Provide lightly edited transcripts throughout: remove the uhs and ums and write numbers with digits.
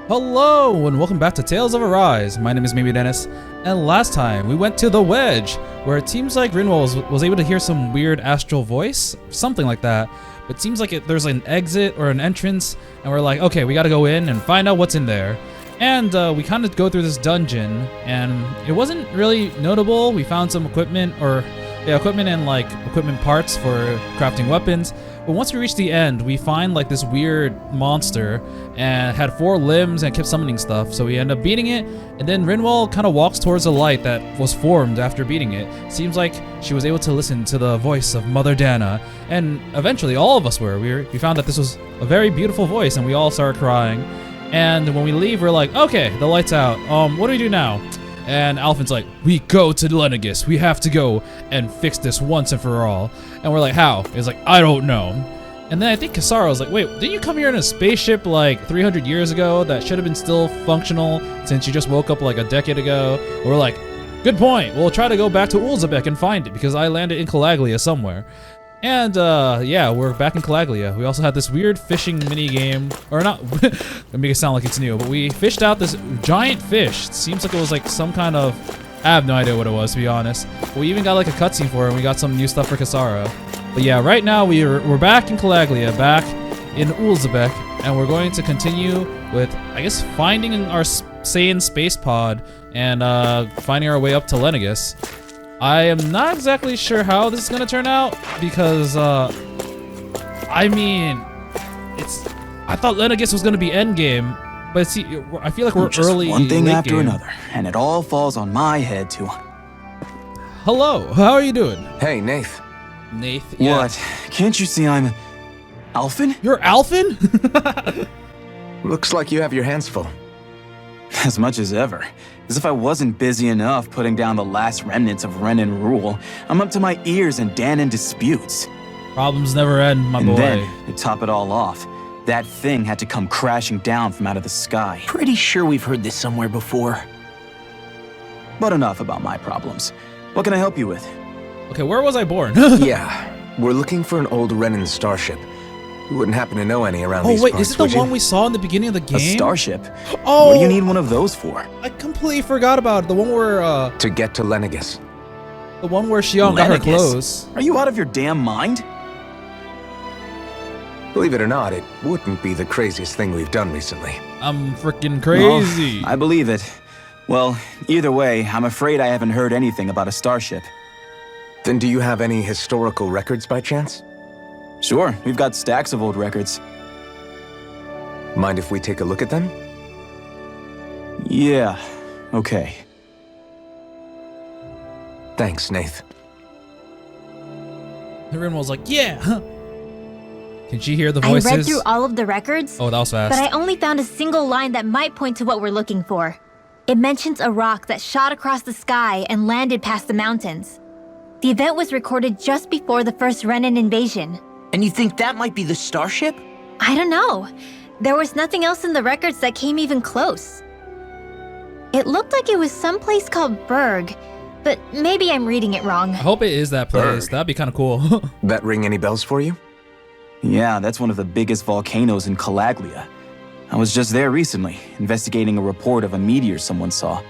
Hello and welcome back to Tales of Arise. My name is Maybe Dennis, and last time we went to the Wedge, where it seems like Renans was able to hear some weird astral voice, something like that. But it seems like there's an exit or an entrance, and we're like, okay, we gotta go in and find out what's in there. And we kind of go through this dungeon, and it wasn't really notable. We found some equipment, equipment and equipment parts for crafting weapons. But once we reach the end, we find like this weird monster and had 4 limbs and kept summoning stuff. So we end up beating it, and then Rinwell kind of walks towards the light that was formed after beating it. Seems like she was able to listen to the voice of Mother Dahna, and eventually all of us were. We found that this was a very beautiful voice, and we all started crying. And when we leave, we're like, okay, the light's out. What do we do now? And Alphen's like, we go to Lenegis. We have to go and fix this once and for all. And we're like, how? He's like, I don't know. And then I think Kasara was like, wait, didn't you come here in a spaceship like 300 years ago that should have been still functional since you just woke up like a decade ago? And we're like, good point. We'll try to go back to Ulzabek and find it because I landed in Calaglia somewhere. And yeah, we're back in Calaglia. We also had this weird fishing mini game, or not, let me make it sound like it's new, but we fished out this giant fish. It seems like it was like some kind of, I have no idea what it was, to be honest. But we even got like a cutscene for it, and we got some new stuff for Kasara. But yeah, right now we're back in Calaglia, back in Ulzabek, and we're going to continue with, I guess, finding our Saiyan space pod and finding our way up to Lenegis. I am not exactly sure how this is gonna turn out because, I mean, I thought Lenegis was gonna be endgame, but see, I feel like we're just early. One thing late after game. another, and it all falls on my head too. Hello, how are you doing? Hey, Nath. Nath, yeah. What? Can't you see I'm Alphen? You're Alphen? Looks like you have your hands full. As much as ever. As if I wasn't busy enough putting down the last remnants of Renan rule, I'm up to my ears in Dahnan disputes. Problems never end, my boy. And then, to top it all off, that thing had to come crashing down from out of the sky. Pretty sure we've heard this somewhere before. But enough about my problems. What can I help you with? Okay, where was I born? Yeah, we're looking for an old Renan starship. You wouldn't happen to know any around these Oh wait, parts, is it the would you? one we saw in the beginning of the game? A starship? Oh! What do you need one of those for? I completely forgot about it. The one where, To get to Lenegis. the one where Xion got her Lenegis? clothes. Are you out of your damn mind? Believe it or not, it wouldn't be the craziest thing we've done recently. I'm freaking crazy. Oh, I believe it. Well, either way, I'm afraid I haven't heard anything about a starship. Then do you have any historical records by chance? Sure, we've got stacks of old records. Mind if we take a look at them? Yeah, okay. Thanks, Nath. Everyone was like, yeah. Can she hear the voices? I read through all of the records, Oh, that was fast. but I only found a single line that might point to what we're looking for. It mentions a rock that shot across the sky and landed past the mountains. The event was recorded just before the first Renan invasion. And you think that might be the starship? I don't know. There was nothing else in the records that came even close. It looked like it was someplace called Berg, but maybe I'm reading it wrong. I hope it is that place. Berg. That'd be kind of cool. That ring any bells for you? Yeah, that's one of the biggest volcanoes in Calaglia. I was just there recently, investigating a report of a meteor someone saw.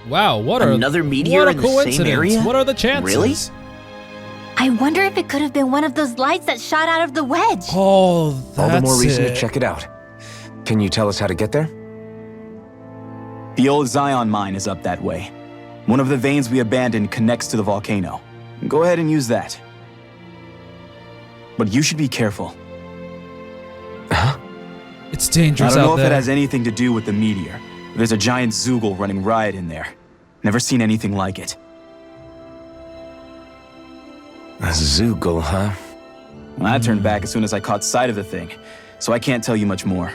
Wow, what are Another meteor what a in the same coincidence. area? What are the chances? Really? I wonder if it could have been one of those lights that shot out of the wedge. Oh, that's All the more reason it. to check it out. Can you tell us how to get there? The old Zion mine is up that way. One of the veins we abandoned connects to the volcano. Go ahead and use that. But you should be careful. Huh? It's I dangerous don't know out if there. it has anything to do with the meteor. There's a giant Zoogle running riot in there. Never seen anything like it. A Zoogle, huh? I turned back as soon as I caught sight of the thing, so I can't tell you much more.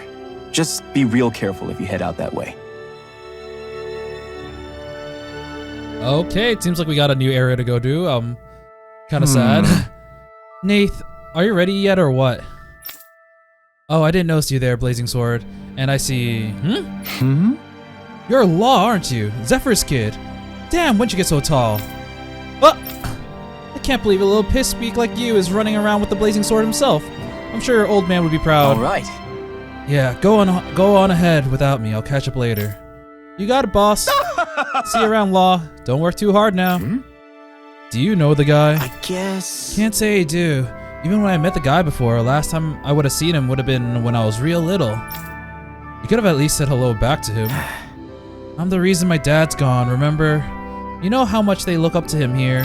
Just be real careful if you head out that way. Okay, it seems like we got a new area to go to. Kind of sad. Nath, are you ready yet or what? Oh, I didn't notice you there, Blazing Sword. And I see... You're Law, aren't you? Zephyr's kid. Damn, when'd you get so tall? Oh! I can't believe a little piss-speak like you is running around with the Blazing Sword himself. I'm sure your old man would be proud. All right. Yeah, go on ahead without me. I'll catch up later. You got it, boss. See you around, Law. Don't work too hard now. Do you know the guy? I guess... Can't say I do. Even when I met the guy before, last time I would have seen him would have been when I was real little. You could have at least said hello back to him. I'm the reason my dad's gone, remember? You know how much they look up to him here.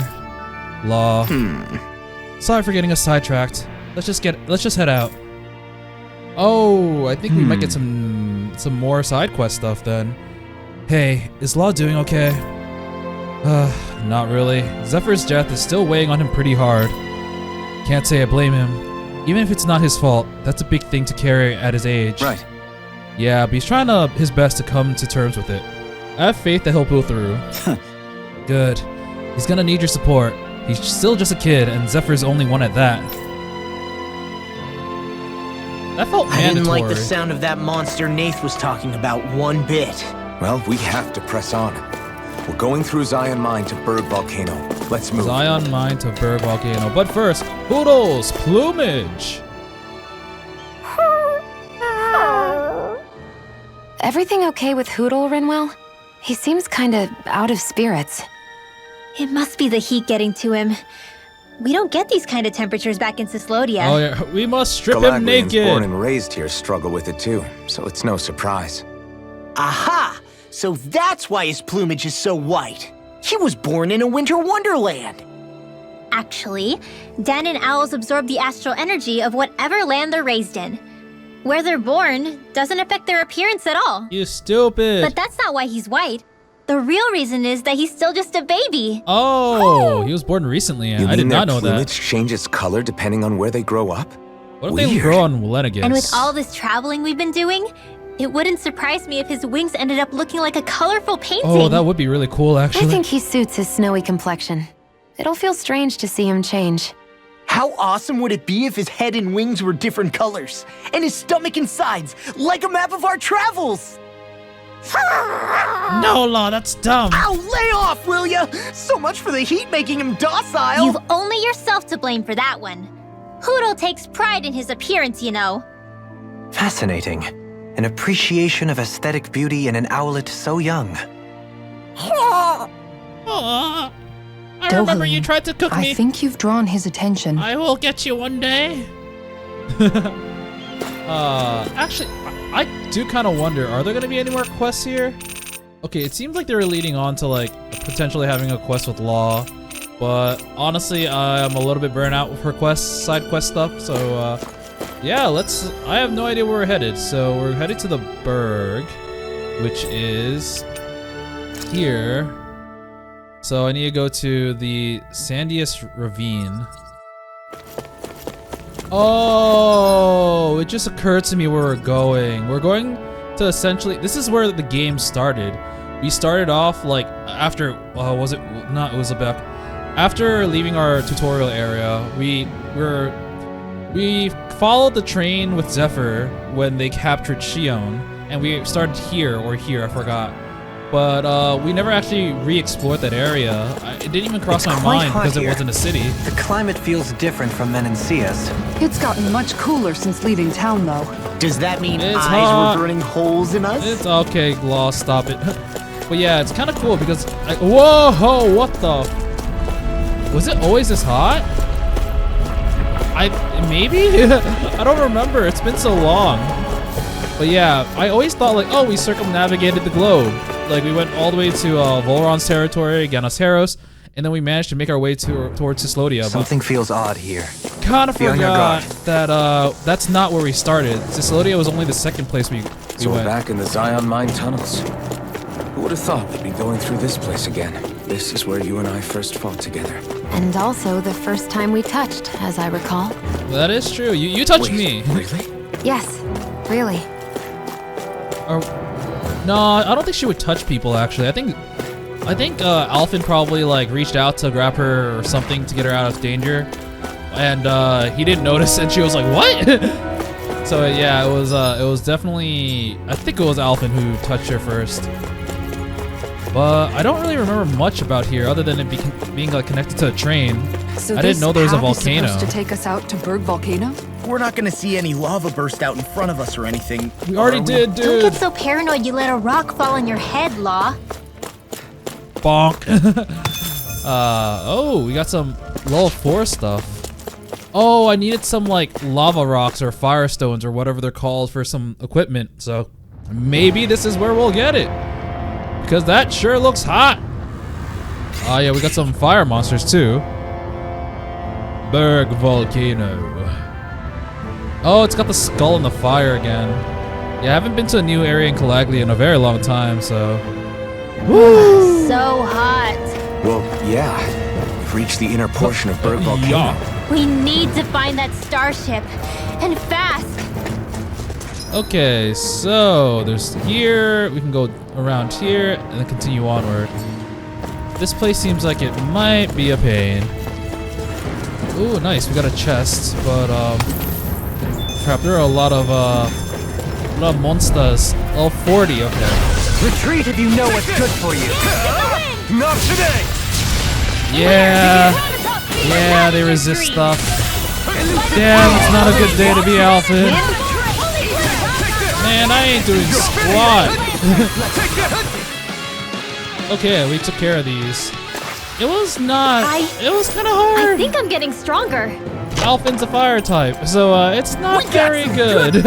Law. Sorry for getting us sidetracked. Let's just head out. Oh, I think we might get some more side quest stuff then. Hey, is Law doing okay? Not really. Zephyr's death is still weighing on him pretty hard. Can't say I blame him. Even if it's not his fault, that's a big thing to carry at his age. Right. Yeah, but he's trying his best to come to terms with it. I have faith that he'll pull through. Good. He's gonna need your support. He's still just a kid, and Zephyr's only one at that. That felt mandatory. I didn't like the sound of that monster Nath was talking about one bit. Well, we have to press on. We're going through Zion Mine to Berg Volcano. Let's move. Zion Mine to Berg Volcano. But first, Poodle's plumage. Everything okay with Hootle, Rinwell? He seems kinda out of spirits. It must be the heat getting to him. We don't get these kind of temperatures back in Cislodia. Oh yeah, we must strip him Galagrians naked. born and raised here struggle with it too, so it's no surprise. Aha! So that's why his plumage is so white. He was born in a winter wonderland. Actually, Dahnan owls absorb the astral energy of whatever land they're raised in. Where they're born doesn't affect their appearance at all. You stupid. But that's not why he's white. The real reason is that he's still just a baby. Oh, he was born recently. You I did mean not their know that. plumage changes color depending on where they grow up? What if they Weird. grow on Lenegis? And with all this traveling we've been doing, it wouldn't surprise me if his wings ended up looking like a colorful painting. Oh, that would be really cool, actually. I think he suits his snowy complexion. It'll feel strange to see him change. How awesome would it be if his head and wings were different colors? And his stomach and sides, like a map of our travels! No, Law, that's dumb. Ow, lay off, will ya? So much for the heat making him docile! You've only yourself to blame for that one. Hootle takes pride in his appearance, you know. Fascinating. An appreciation of aesthetic beauty in an owlet so young. Aw, I remember you tried to cook me. I think you've drawn his attention. I will get you one day. Actually, I do kind of wonder, are there going to be any more quests here? Okay, it seems like they were leading on to like potentially having a quest with Law, but honestly, I'm a little bit burnt out with her side quest stuff, so yeah, I have no idea where we're headed. So we're headed to the Berg, which is here. So I need to go to the Sandiest Ravine. Oh, it just occurred to me where we're going. We're going to essentially, this is where the game started. We started off like after, was it not Uzbek? After leaving our tutorial area, we followed the train with Zephyr when they captured Shion, and we started here, I forgot. But we never actually re-explored that area. It didn't even cross my mind because it wasn't a city. The climate feels different from Menancia's. It's gotten much cooler since leaving town, though. Does that mean It's eyes hot. were burning holes in us? It's okay, Law, stop it. But yeah, it's kind of cool because, whoa, what the? Was it always this hot? Maybe? I don't remember, it's been so long. But yeah, I always thought like, oh, we circumnavigated the globe. Like we went all the way to Volron's territory, Ganoseros, and then we managed to make our way towards Cislodia. Something feels odd here. Kind of Be on your forgot guard. that that's not where we started. Cislodia was only the second place we So we're went. back in the Zion Mine tunnels. Who would have thought we'd be going through this place again? This is where you and I first fought together. And also the first time we touched, as I recall. That is true. You touched me. Really? Yes, really. No, I don't think she would touch people. Actually, I think Alphen probably like reached out to grab her or something to get her out of danger, and he didn't notice, and she was like, "What?" So yeah, it was definitely, I think it was Alphen who touched her first. But I don't really remember much about here other than it being like connected to a train. So I didn't know there was a volcano. Supposed to take us out to Berg Volcano? we're not gonna see any lava burst out in front of us or anything. We already did, Don't dude. get so paranoid you let a rock fall on your head, Law. Bonk. Oh, we got some level 4 stuff. Oh, I needed some like lava rocks or firestones or whatever they're called for some equipment. So maybe this is where we'll get it. Because that sure looks hot. Oh yeah, we got some fire monsters too. Berg Volcano. Oh, it's got the skull and the fire again. Yeah, I haven't been to a new area in Calaglia in a very long time, so. Woo! So hot. Well, yeah. We've reached the inner portion of Berg Volcano. Yeah. We need to find that starship. And fast. Okay, so there's here. We can go around here and then continue onward. This place seems like it might be a pain. Ooh, nice. We got a chest, but crap. There are a lot of monsters. Oh, 40. Okay. Retreat if you know what's good for you. Not today! Yeah. Yeah, they resist stuff. Damn, it's not a good day to be Alpha. Man, I ain't doing squat. Okay, we took care of these. It was not. It was kind of hard. I think I'm getting stronger. Alphin's a fire type, so it's not very good.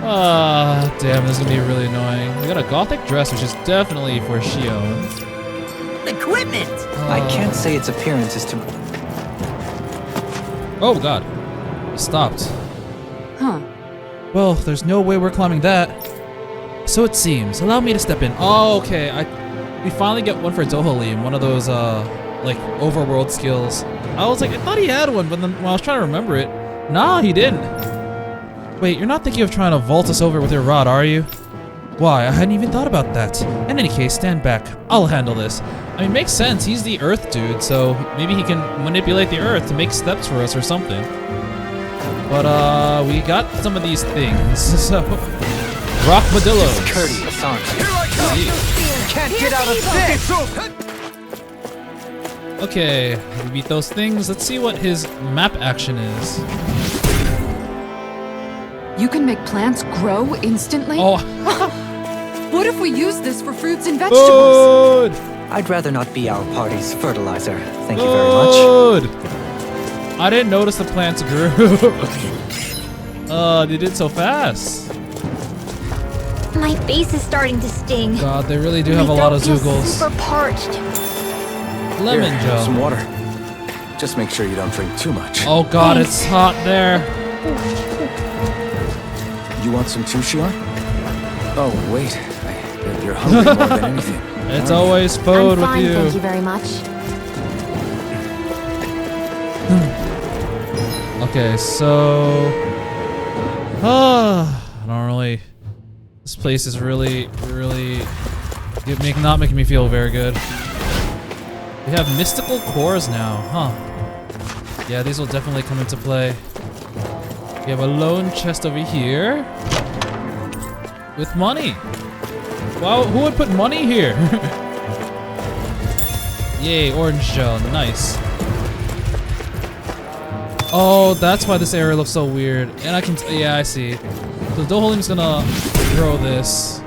Damn, this is gonna be really annoying. We got a gothic dress, which is definitely for Shion. Equipment! I can't say its appearance is to... Oh god, it stopped. Huh. Well, there's no way we're climbing that. So it seems. Allow me to step in. Oh, okay. We finally get one for Dohalim, one of those like overworld skills. I was like, I thought he had one, but then when I was trying to remember it, nah, he didn't. Wait, you're not thinking of trying to vault us over with your rod, are you? Why, I hadn't even thought about that. In any case, stand back. I'll handle this. I mean, makes sense. He's the Earth dude, so maybe he can manipulate the Earth to make steps for us or something. But we got some of these things. So, rock Modillos. Courteous, aren't you? Can't get out of this! Okay, we beat those things. Let's see what his map action is. You can make plants grow instantly? Oh, What if we use this for fruits and vegetables? good. I'd rather not be our party's fertilizer. Thank you very much. Good. I didn't notice the plants grew. They did so fast. My face is starting to sting. God, they really do My have a lot of throat feels zoogles. super parched. Lemon Here, have some gel. water. Just make sure you don't drink too much. Oh god, it's hot there. You want some too, Shion? Oh, wait. You're hungry more than anything. It's always food I'm with fine, you. thank you very much. Okay, so I don't really. This place is really not making me feel very good. We have mystical cores now, huh? Yeah, these will definitely come into play. We have a lone chest over here with money. Wow, who would put money here? Yay, orange gel, nice. Oh, that's why this area looks so weird. And I can, yeah, I see. So Dohalim's gonna grow this.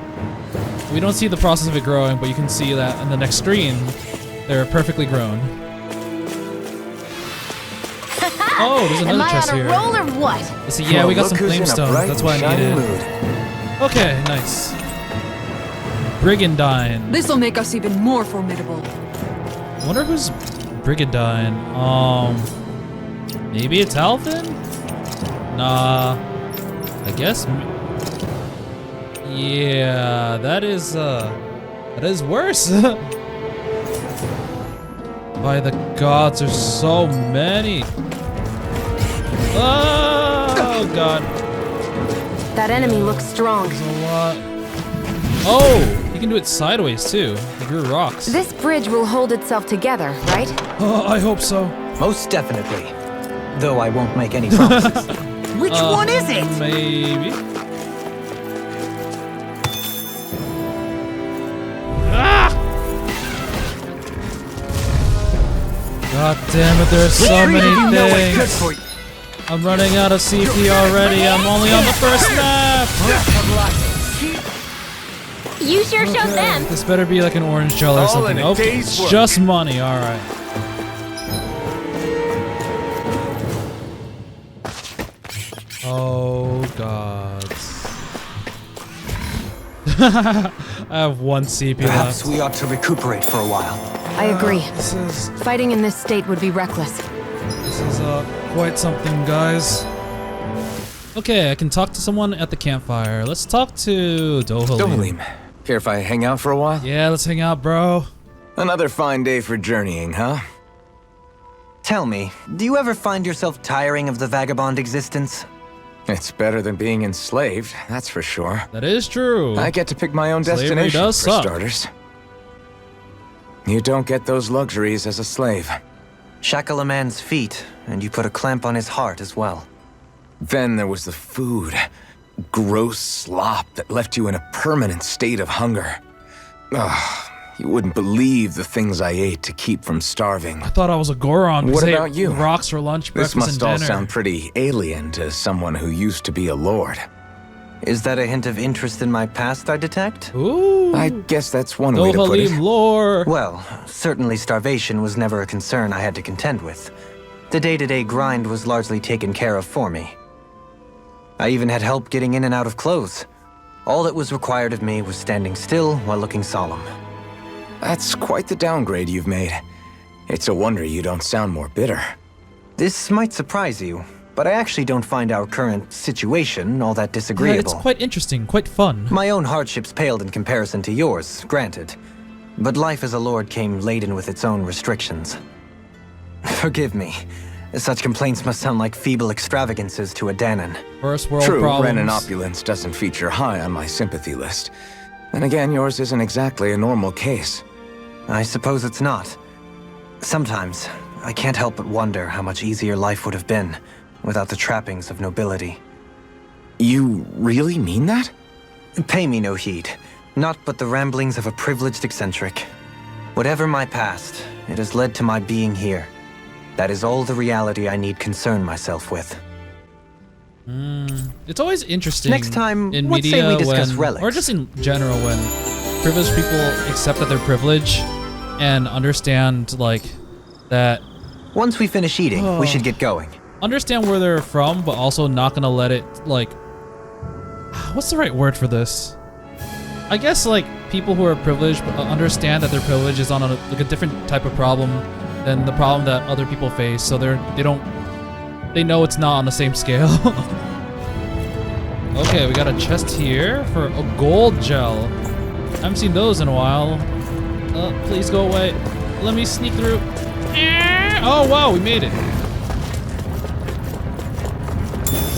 We don't see the process of it growing, but you can see that in the next screen, they're perfectly grown. Oh, there's another chest Am I on here. a roll or what? Let's see, yeah, we got some Look who's in a flamestones. bright That's what I shiny needed. mood. Okay, nice. Brigandine. This'll make us even more formidable. I wonder who's Brigandine. Maybe it's Alvin? Nah. I guess. Yeah, that is worse. By the gods, there's so many. Oh god, That enemy looks strong. there's a lot. Oh, you can do it sideways too. They grew rocks. This bridge will hold itself together, right? Oh, I hope so. Most definitely. Though I won't make any promises. Which one is it? Maybe. Ah! God damn it, there are so many You know what's good things. for you. I'm running out of CP already. I'm only on the first map. You sure showed them. This better be like an orange gel or something. Oh, it's just money. All right. Oh God. I have 1 CP Perhaps left. we ought to recuperate for a while. I agree. This is Fighting in this state would be reckless. quite something, guys. Okay, I can talk to someone at the campfire. Let's talk to Dohalim. Dohalim, care if I hang out for a while? Yeah, let's hang out, bro. Another fine day for journeying, huh? Tell me, do you ever find yourself tiring of the vagabond existence? It's better than being enslaved, that's for sure. That is true. I get to pick my own Slavery destination, does for suck. starters. You don't get those luxuries as a slave. Shackle a man's feet, and you put a clamp on his heart as well. Then there was the food. Gross slop that left you in a permanent state of hunger. Ugh, you wouldn't believe the things I ate to keep from starving. I thought I was a Goron. What because I about ate you? Rocks for lunch, This breakfast, must all and dinner. sound pretty alien to someone who used to be a lord. Is that a hint of interest in my past I detect? Ooh. I guess that's one way to put Dohalim it. lore. Well, certainly starvation was never a concern I had to contend with. The day-to-day grind was largely taken care of for me. I even had help getting in and out of clothes. All that was required of me was standing still while looking solemn. That's quite the downgrade you've made. It's a wonder you don't sound more bitter. This might surprise you, but I actually don't find our current situation all that Yeah, disagreeable. it's quite interesting, quite fun. My own hardships paled in comparison to yours, granted. But life as a lord came laden with its own restrictions. Forgive me. Such complaints must sound like feeble extravagances to a Dahnan. First world True, problems. Renan opulence doesn't feature high on my sympathy list. And again, yours isn't exactly a normal case. I suppose it's not. Sometimes, I can't help but wonder how much easier life would have been without the trappings of nobility. You really mean that? Pay me no heed. Not but the ramblings of a privileged eccentric. Whatever my past, it has led to my being here. That is all the reality I need concern myself with. It's always interesting. Next time, in what media say we discuss when, relics? or just in general, when privileged people accept that they're privileged and understand like that. Once we finish eating, Oh. we should get going. Understand where they're from, but also not gonna let it like. What's the right word for this? I guess like people who are privileged understand that their privilege is on like a different type of problem than the problem that other people face. So they know it's not on the same scale. Okay, we got a chest here for a gold gel. I haven't seen those in a while. Please go away. Let me sneak through. Oh wow, we made it.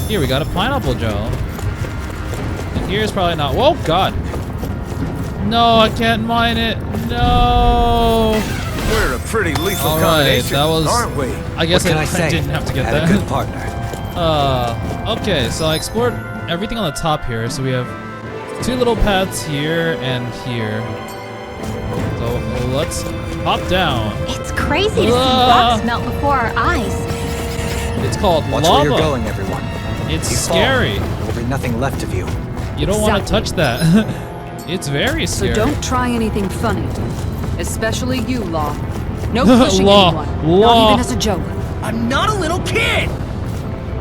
Here we got a pineapple gel. And here's probably not. Whoa, God. No, I can't mine it. No. We're a pretty lethal All right, combination, that was. aren't we? I guess What can I I say? didn't have to get Had that. a good partner. Okay, so I explored everything on the top here. So we have 2 little paths here and here. So let's hop down. It's crazy to see Ah. rocks melt before our eyes. It's called Watch lava. where you're going, everyone. It's If you fall, scary. there will be nothing left of you. You don't want to touch Exactly. that. It's very So scary. don't try anything funny. Especially you, Law. No pushing Law. anyone. Law. Not even as a joke. I'm not a little kid!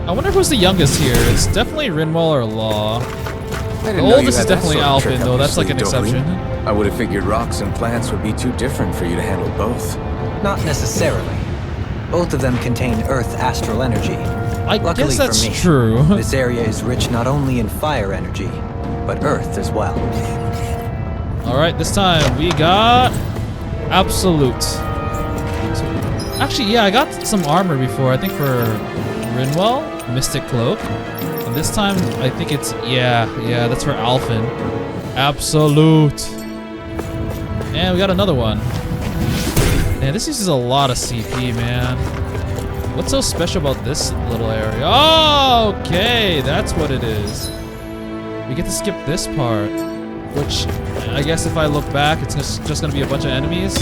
I wonder who's the youngest here. It's definitely Rinwell or Law. I The didn't know you oldest had is that definitely sort of trick Alpin, up though. your That's like an sleeve, Dohalim. exception. I would have figured rocks and plants would be too different for you to handle both. Not necessarily. Both of them contain Earth astral energy. I Luckily guess that's for me, true. This area is rich not only in fire energy, but Earth as well. Alright, this time we got Absolute. Actually, yeah, I got some armor before. I think for Rinwell, Mystic Cloak. And this time, I think it's, yeah, that's for Alphin. Absolute. And we got another one. Man, this uses a lot of CP, man. What's so special about this little area? Oh, okay, that's what it is. We get to skip this part, which I guess if I look back, it's just gonna be a bunch of enemies.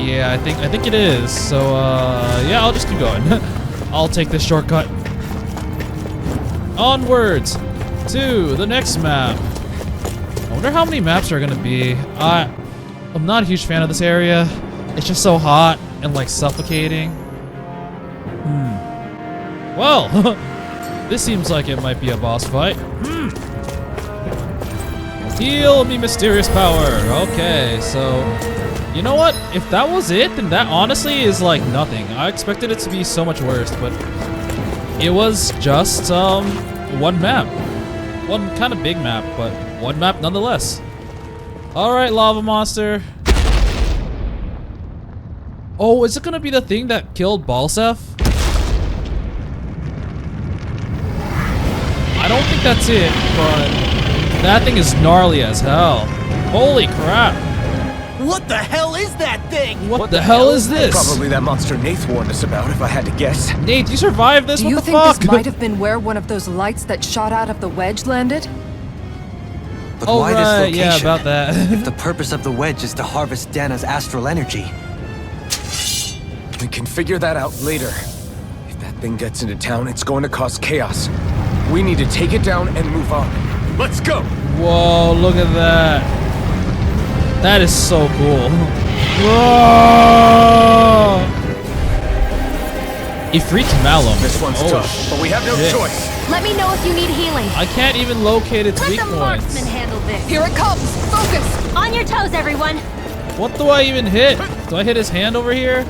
Yeah, I think it is. So yeah, I'll just keep going. I'll take this shortcut. Onwards to the next map. I wonder how many maps are gonna be. I'm not a huge fan of this area. It's just so hot and like suffocating. Well, this seems like it might be a boss fight. Heal me, mysterious power. Okay, so you know what? If that was it, then that honestly is like nothing. I expected it to be so much worse, but it was just one map. One kind of big map, but one map nonetheless. Alright, lava monster. Oh, is it gonna be the thing that killed Balsef? I don't think that's it, but that thing is gnarly as hell. Holy crap. What the hell is that thing? What the hell is this? Probably that monster Nath warned us about, if I had to guess. Nate, you survived this? Do What you the think fuck? this might have been where one of those lights that shot out of the wedge landed? But Oh, why right, this location? yeah, about that. If the purpose of the wedge is to harvest Dana's astral energy. We can figure that out later. If that thing gets into town, it's going to cause chaos. We need to take it down and move on. Let's go! Whoa, look at that. That is so cool. Whoa! Ifrit Malum. This one's tough, but we have no shit. choice. Let me know if you need healing. I can't even locate its Let weak the points. marksman handle this. Here it comes! Focus! On your toes, everyone. What do I even hit? Do I hit his hand over here?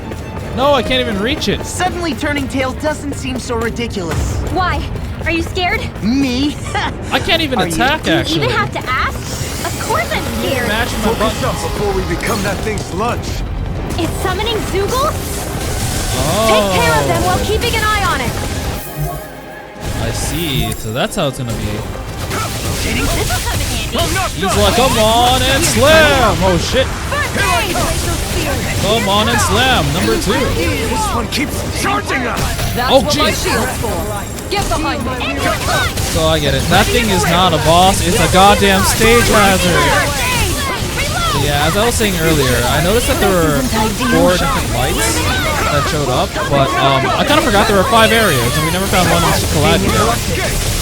No, I can't even reach it. Suddenly turning tail doesn't seem so ridiculous. Why? Are you scared? Me? I can't even Are you? attack, Do you actually. even have to ask? Of course I'm scared. Mash my Focus up buttons. before we become that thing's lunch. It's summoning Zoogle? Oh. Take care of them while keeping an eye on it. I see. So that's how it's gonna be. This'll come in handy. He's like, come on and slam! Oh shit. First aid! Come on and slam. Number 2. This one keeps charging us! That's Oh, what my jeez. shield's for. Get behind me. So I get it. That thing is not a boss. It's a goddamn stage hazard. Yeah, as I was saying earlier, I noticed that there were 4 different lights that showed up, but I kind of forgot there were 5 areas, and we never found one in Collide yet.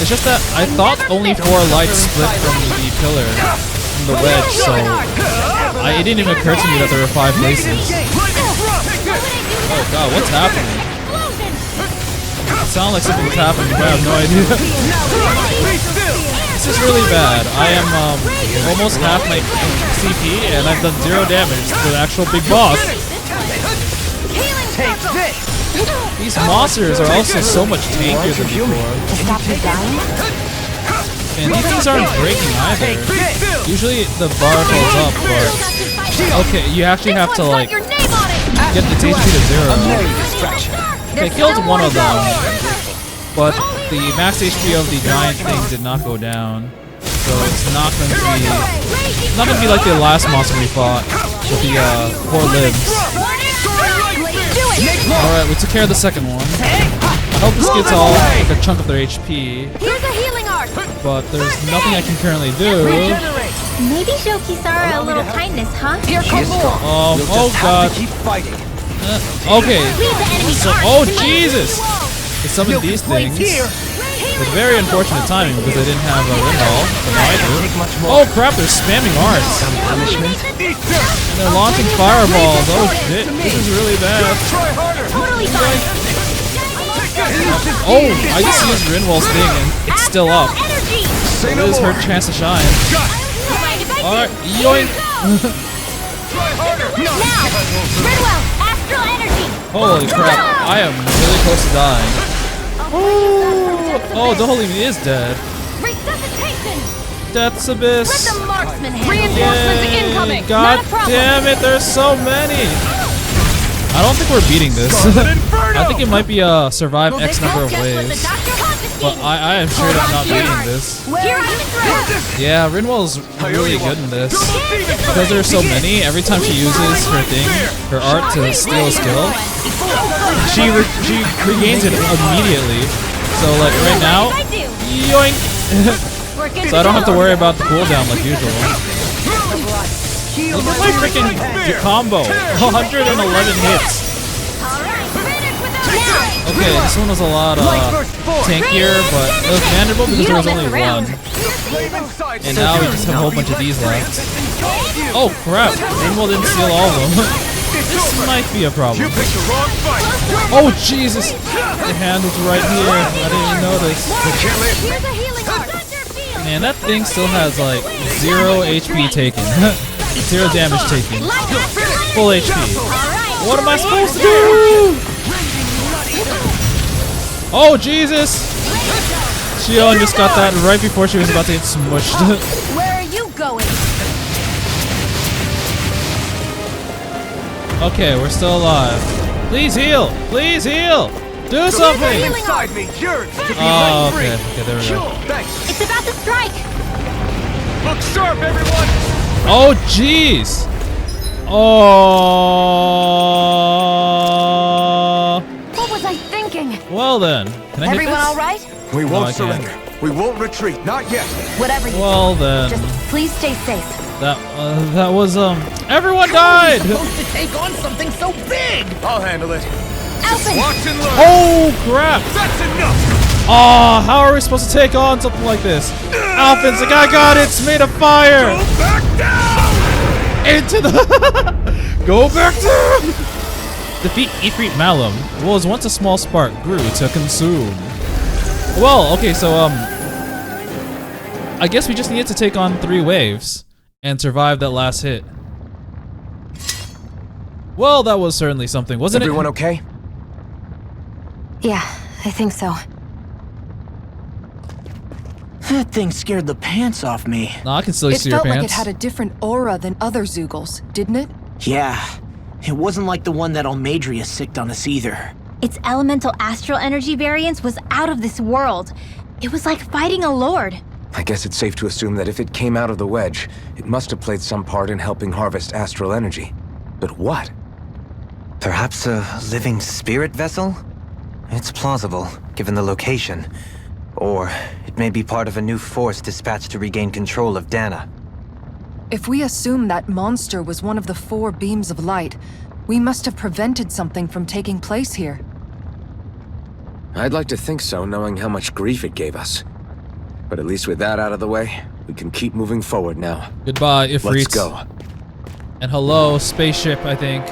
It's just that I thought only 4 lights split from the pillar, from the wedge, so it didn't even occur to me that there were 5 places. Oh god, what's happening? It sounds like something's happening, but I have no idea. This is really bad. I am almost half my CP, and I've done 0 damage to the actual big boss. Take this! These monsters are also so much tankier than before. Stop you dying? And these things aren't breaking either. Usually the bar goes up, but okay, you actually have to like Your name on it! get its HP to 0. Okay, killed one of them, but the max HP of the giant thing did not go down, so it's not going to be like the last monster we fought with the 4 limbs. All right, we took care of the second one. I hope this gets all like a chunk of their HP, Here's a healing arc. but there's nothing I can currently do. Maybe show Kisara a little kindness, huh? Here comes more. Oh god. Keep fighting. Okay. Leave the enemy So, arc oh to me. Jesus! They summoned these things. With very unfortunate timing because I didn't have a Renal. But now I do. Oh crap! They're spamming arts. Punishment. And they're launching fireballs. Oh shit! This is really bad. Totally fine. Oh, I just used Rinwell's thing and it's still up. Energy. So it is her chance to shine. Mind if I Alright, do? yoink! Now, Redwell, astral energy. Holy crap! I am really close to dying. Oh, the holy me is dead. Resuscitation. Death's Let abyss. the marksman handle it. Reinforcements Yay. incoming. God Not a problem. damn it! There's so many. I don't think we're beating this. I think it might be a survive X number of waves. But I am straight up not beating this. Yeah, Rinwell's really good in this. Because there's so many, every time she uses her thing, her art to steal a skill, she regains it immediately. So like right now, yoink! So I don't have to worry about the cooldown like usual. Look at my freaking combo! 111 hits! Okay, this one was a lot tankier, but it was manageable because there was only one. And now we just have a whole bunch of these left. Oh crap! Rinwell didn't steal all of them. This might be a problem. Oh Jesus! The hand was right here. I didn't even notice. Man, that thing still has like 0 HP taken. 0 damage taken. Full HP. What am I supposed to do? Oh Jesus! Shion just got that right before she was about to get smushed. Where are you going? Okay, we're still alive. Please heal! Please heal! Do something! Oh, okay. Okay, there we go. It's about to strike! Look sharp, everyone! Oh, jeez! Oh. What was I thinking? Well then, can I hit Everyone this? all right? We No, won't I can't. surrender. We won't retreat. Not yet. Whatever you Well do, then, just please stay safe. that was everyone died. Supposed to take on something so big! I'll handle it. Alvin! Watch and learn. Oh crap! That's enough. Oh, how are we supposed to take on something like this? Alphins, the guy got it. It's made of fire. Go back down. Into the go back down. Defeat Ifrit Malum. What was once a small spark grew to consume. Well, okay, so I guess we just needed to take on 3 waves and survive that last hit. Well, that was certainly something, wasn't Everyone it? okay? Yeah, I think so. That thing scared the pants off me. No, I can still It see your felt like it pants. had a different aura than other Zeugles, didn't it? Yeah, it wasn't like the one that Almadria sicked on us either. Its elemental astral energy variance was out of this world. It was like fighting a lord. I guess it's safe to assume that if it came out of the wedge, it must have played some part in helping harvest astral energy. But what? Perhaps a living spirit vessel? It's plausible, given the location. Or it may be part of a new force dispatched to regain control of Dahna. If we assume that monster was one of the 4 beams of light, we must have prevented something from taking place here. I'd like to think so, knowing how much grief it gave us. But at least with that out of the way, we can keep moving forward now. Goodbye, Ifrit. Let's go. And hello, spaceship, I think.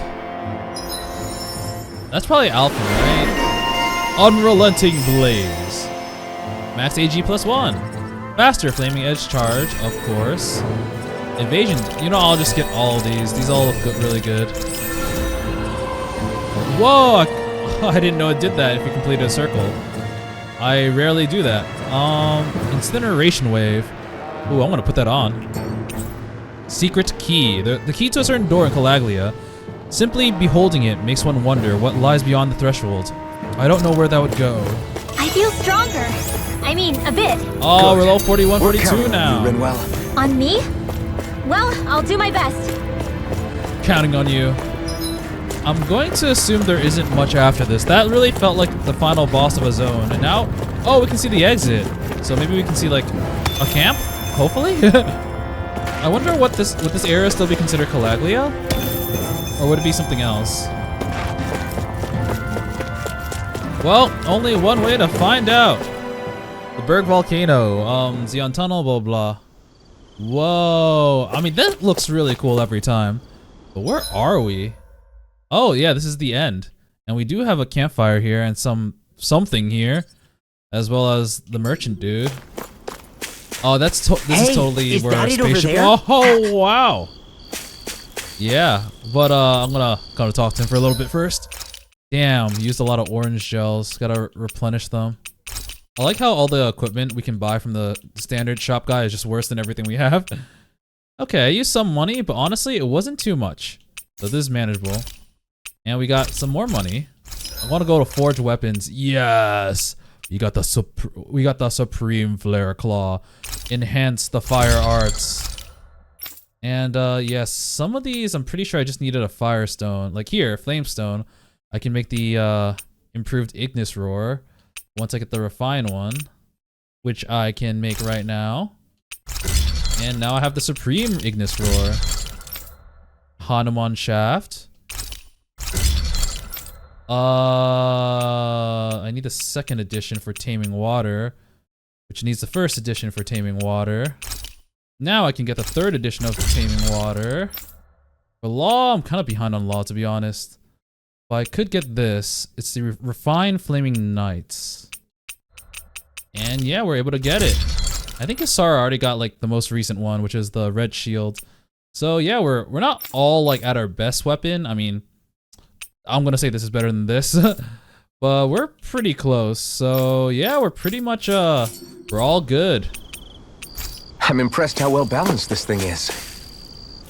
That's probably Alpha, right? Unrelenting Blaze. Max AG +1. Faster Flaming Edge Charge, of course. Invasion. You know, I'll just get all of these. These all look good, really good. Whoa! I didn't know it did that if you completed a circle. I rarely do that. Incineration Wave. Ooh, I'm gonna put that on. Secret Key. The key to a certain door in Calaglia. Simply beholding it makes one wonder what lies beyond the threshold. I don't know where that would go. I feel stronger. I mean, a bit. Oh, Good. we're level 41, We're 42 counting on now. you, Rinwell. On me? Well, I'll do my best. Counting on you. I'm going to assume there isn't much after this. That really felt like the final boss of a zone. And now, oh, we can see the exit. So maybe we can see like a camp, hopefully. I wonder would this area still be considered Calaglia? Or would it be something else? Well, only one way to find out. The Berg Volcano, Zeon Tunnel, blah, blah. Whoa. I mean, that looks really cool every time. But where are we? Oh, yeah, this is the end. And we do have a campfire here and something here. As well as the merchant dude. Oh, this is totally is where our that it over spaceship. there? Oh, wow. Yeah, but I'm gonna talk to him for a little bit first. Damn, used a lot of orange gels. Gotta replenish them. I like how all the equipment we can buy from the standard shop guy is just worse than everything we have. Okay, I used some money, but honestly, it wasn't too much. So this is manageable. And we got some more money. I want to go to forge weapons. Yes, we got the supreme flare claw. Enhance the fire arts. And yes, some of these I'm pretty sure I just needed a firestone. Like here, flamestone. I can make the improved Ignis roar once I get the refined one, which I can make right now. And now I have the supreme Ignis roar. Hanuman shaft. I need the second edition for Taming Water, which needs the first edition for Taming Water. Now I can get the third edition of Taming Water. For Law, I'm kind of behind on Law, to be honest. But I could get this. It's the Refined Flaming Knights. And yeah, we're able to get it. I think Isara already got like the most recent one, which is the Red Shield. So yeah, we're not all like at our best weapon. I mean, I'm gonna say this is better than this, but we're pretty close. So yeah, we're pretty much we're all good. I'm impressed how well balanced this thing is.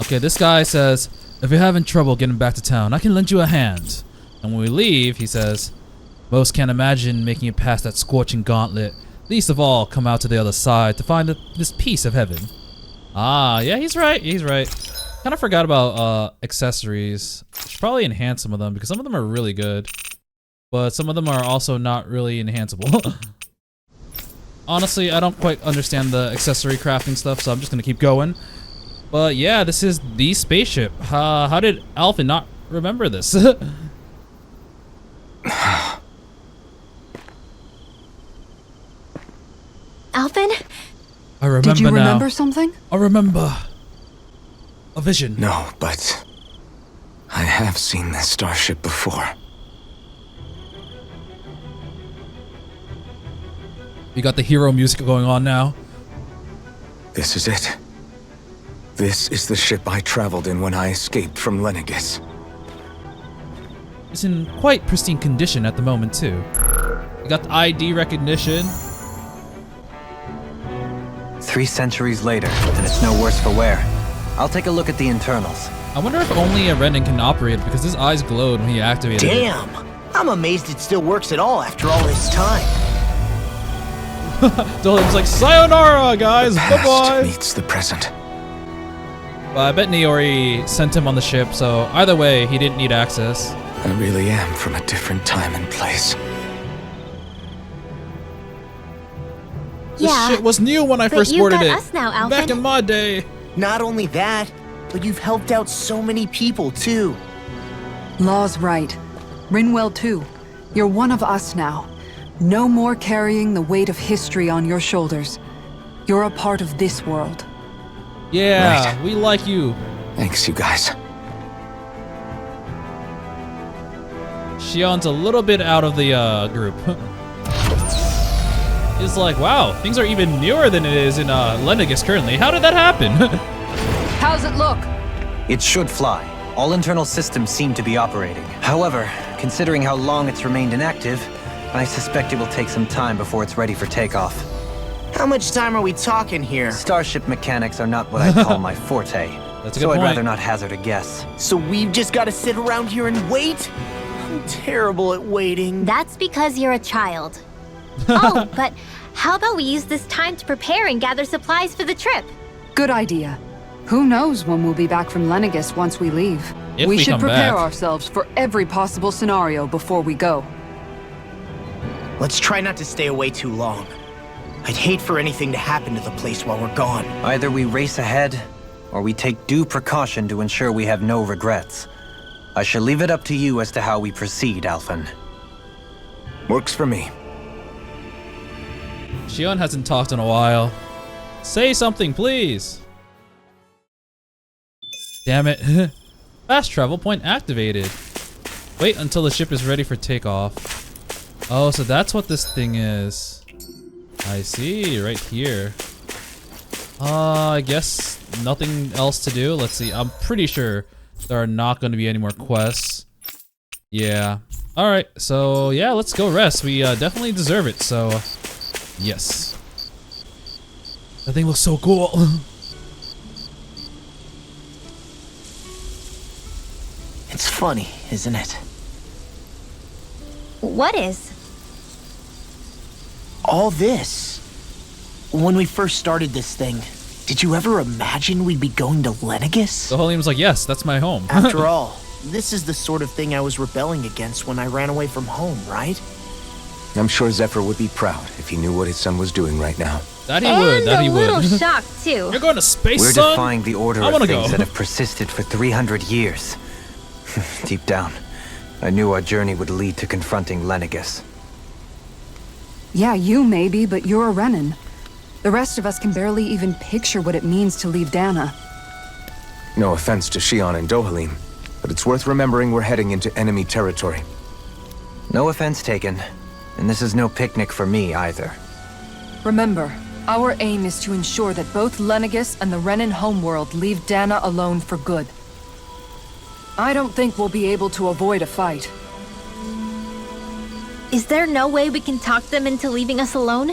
Okay, this guy says, if you're having trouble getting back to town, I can lend you a hand. And when we leave, he says, most can't imagine making it past that scorching gauntlet. Least of all, come out to the other side to find this piece of heaven. Ah, yeah, he's right. He's right. Kind of forgot about accessories. Should probably enhance some of them because some of them are really good, but some of them are also not really enhanceable. Honestly, I don't quite understand the accessory crafting stuff, so I'm just gonna keep going. But yeah, this is the spaceship. How did Alpha not remember this? Alvin? I remember Did you now. remember something? I remember. A vision. No, but I have seen this starship before. You got the hero music going on now. This is it. This is the ship I traveled in when I escaped from Lenegis. It's in quite pristine condition at the moment too. You got the ID recognition. 3 centuries later, and it's no worse for wear. I'll take a look at the internals. I wonder if only a Renan can operate it because his eyes glowed when he activated it. Damn! I'm amazed it still works at all after all this time. Dolan's like, sayonara, guys, The past bye-bye. meets the present. But I bet Niori sent him on the ship, so either way, he didn't need access. I really am from a different time and place. This Yeah, shit was new when I but first you've boarded got it. us now, Alvin. Back in my day. Not only that, but you've helped out so many people too. Law's right. Rinwell too. You're one of us now. No more carrying the weight of history on your shoulders. You're a part of this world. Yeah, Right. we like you. Thanks, you guys. Shion's a little bit out of the group. He's like, wow, things are even newer than it is in Lenegis currently. How did that happen? How's it look? It should fly. All internal systems seem to be operating. However, considering how long it's remained inactive, I suspect it will take some time before it's ready for takeoff. How much time are we talking here? Starship mechanics are not what I'd call my forte. That's a good so I'd point. rather not hazard a guess. So we've just got to sit around here and wait? I'm terrible at waiting. That's because you're a child. Oh, but how about we use this time to prepare and gather supplies for the trip? Good idea. Who knows when we'll be back from Lenegis once we leave? If we we should come prepare back. ourselves for every possible scenario before we go. Let's try not to stay away too long. I'd hate for anything to happen to the place while we're gone. Either we race ahead, or we take due precaution to ensure we have no regrets. I shall leave it up to you as to how we proceed, Alphen. Works for me. Shion hasn't talked in a while. Say something, please. Damn it. Fast travel point activated. Wait until the ship is ready for takeoff. Oh, so that's what this thing is. I see, right here. I guess nothing else to do. Let's see. I'm pretty sure there are not going to be any more quests. Yeah. Alright, so yeah, let's go rest. We definitely deserve it, so yes. That thing looks so cool. It's funny, isn't it? What is? All this. When we first started this thing, did you ever imagine we'd be going to Lenegis? So Holium was like, yes, that's my home. After all, this is the sort of thing I was rebelling against when I ran away from home, right? I'm sure Zephyr would be proud if he knew what his son was doing right now. That he would, that he And a little would. shocked, too. You're going to space, We're son? defying the order I of wanna things go. that have persisted for 300 years. Deep down, I knew our journey would lead to confronting Lenegis. Yeah, you maybe, but you're a Renan. The rest of us can barely even picture what it means to leave Dahna. No offense to Shion and Dohalim, but it's worth remembering we're heading into enemy territory. No offense taken. And this is no picnic for me either. Remember, our aim is to ensure that both Lenegis and the Renan homeworld leave Dahna alone for good. I don't think we'll be able to avoid a fight. Is there no way we can talk them into leaving us alone?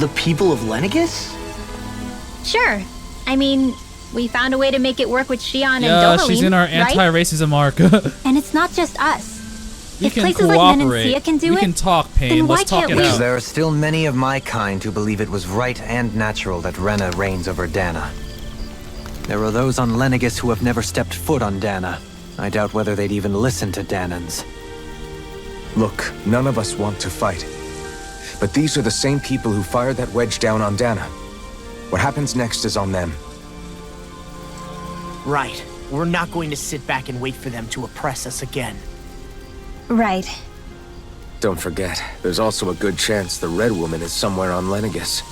The people of Lenegis? Sure. I mean, we found a way to make it work with Shion and Yeah, Dohalim, she's in our right? anti-racism arc. And it's not just us. We If can places like cooperate. Menancia can do We it, can talk, Pain. then why Let's talk can't it we? out. There are still many of my kind who believe it was right and natural that Rena reigns over Dahna. There are those on Lenegis who have never stepped foot on Dahna. I doubt whether they'd even listen to Dahnans. Look, none of us want to fight. But these are the same people who fired that wedge down on Dahna. What happens next is on them. Right. We're not going to sit back and wait for them to oppress us again. Right. Don't forget, there's also a good chance the Red Woman is somewhere on Lenegis.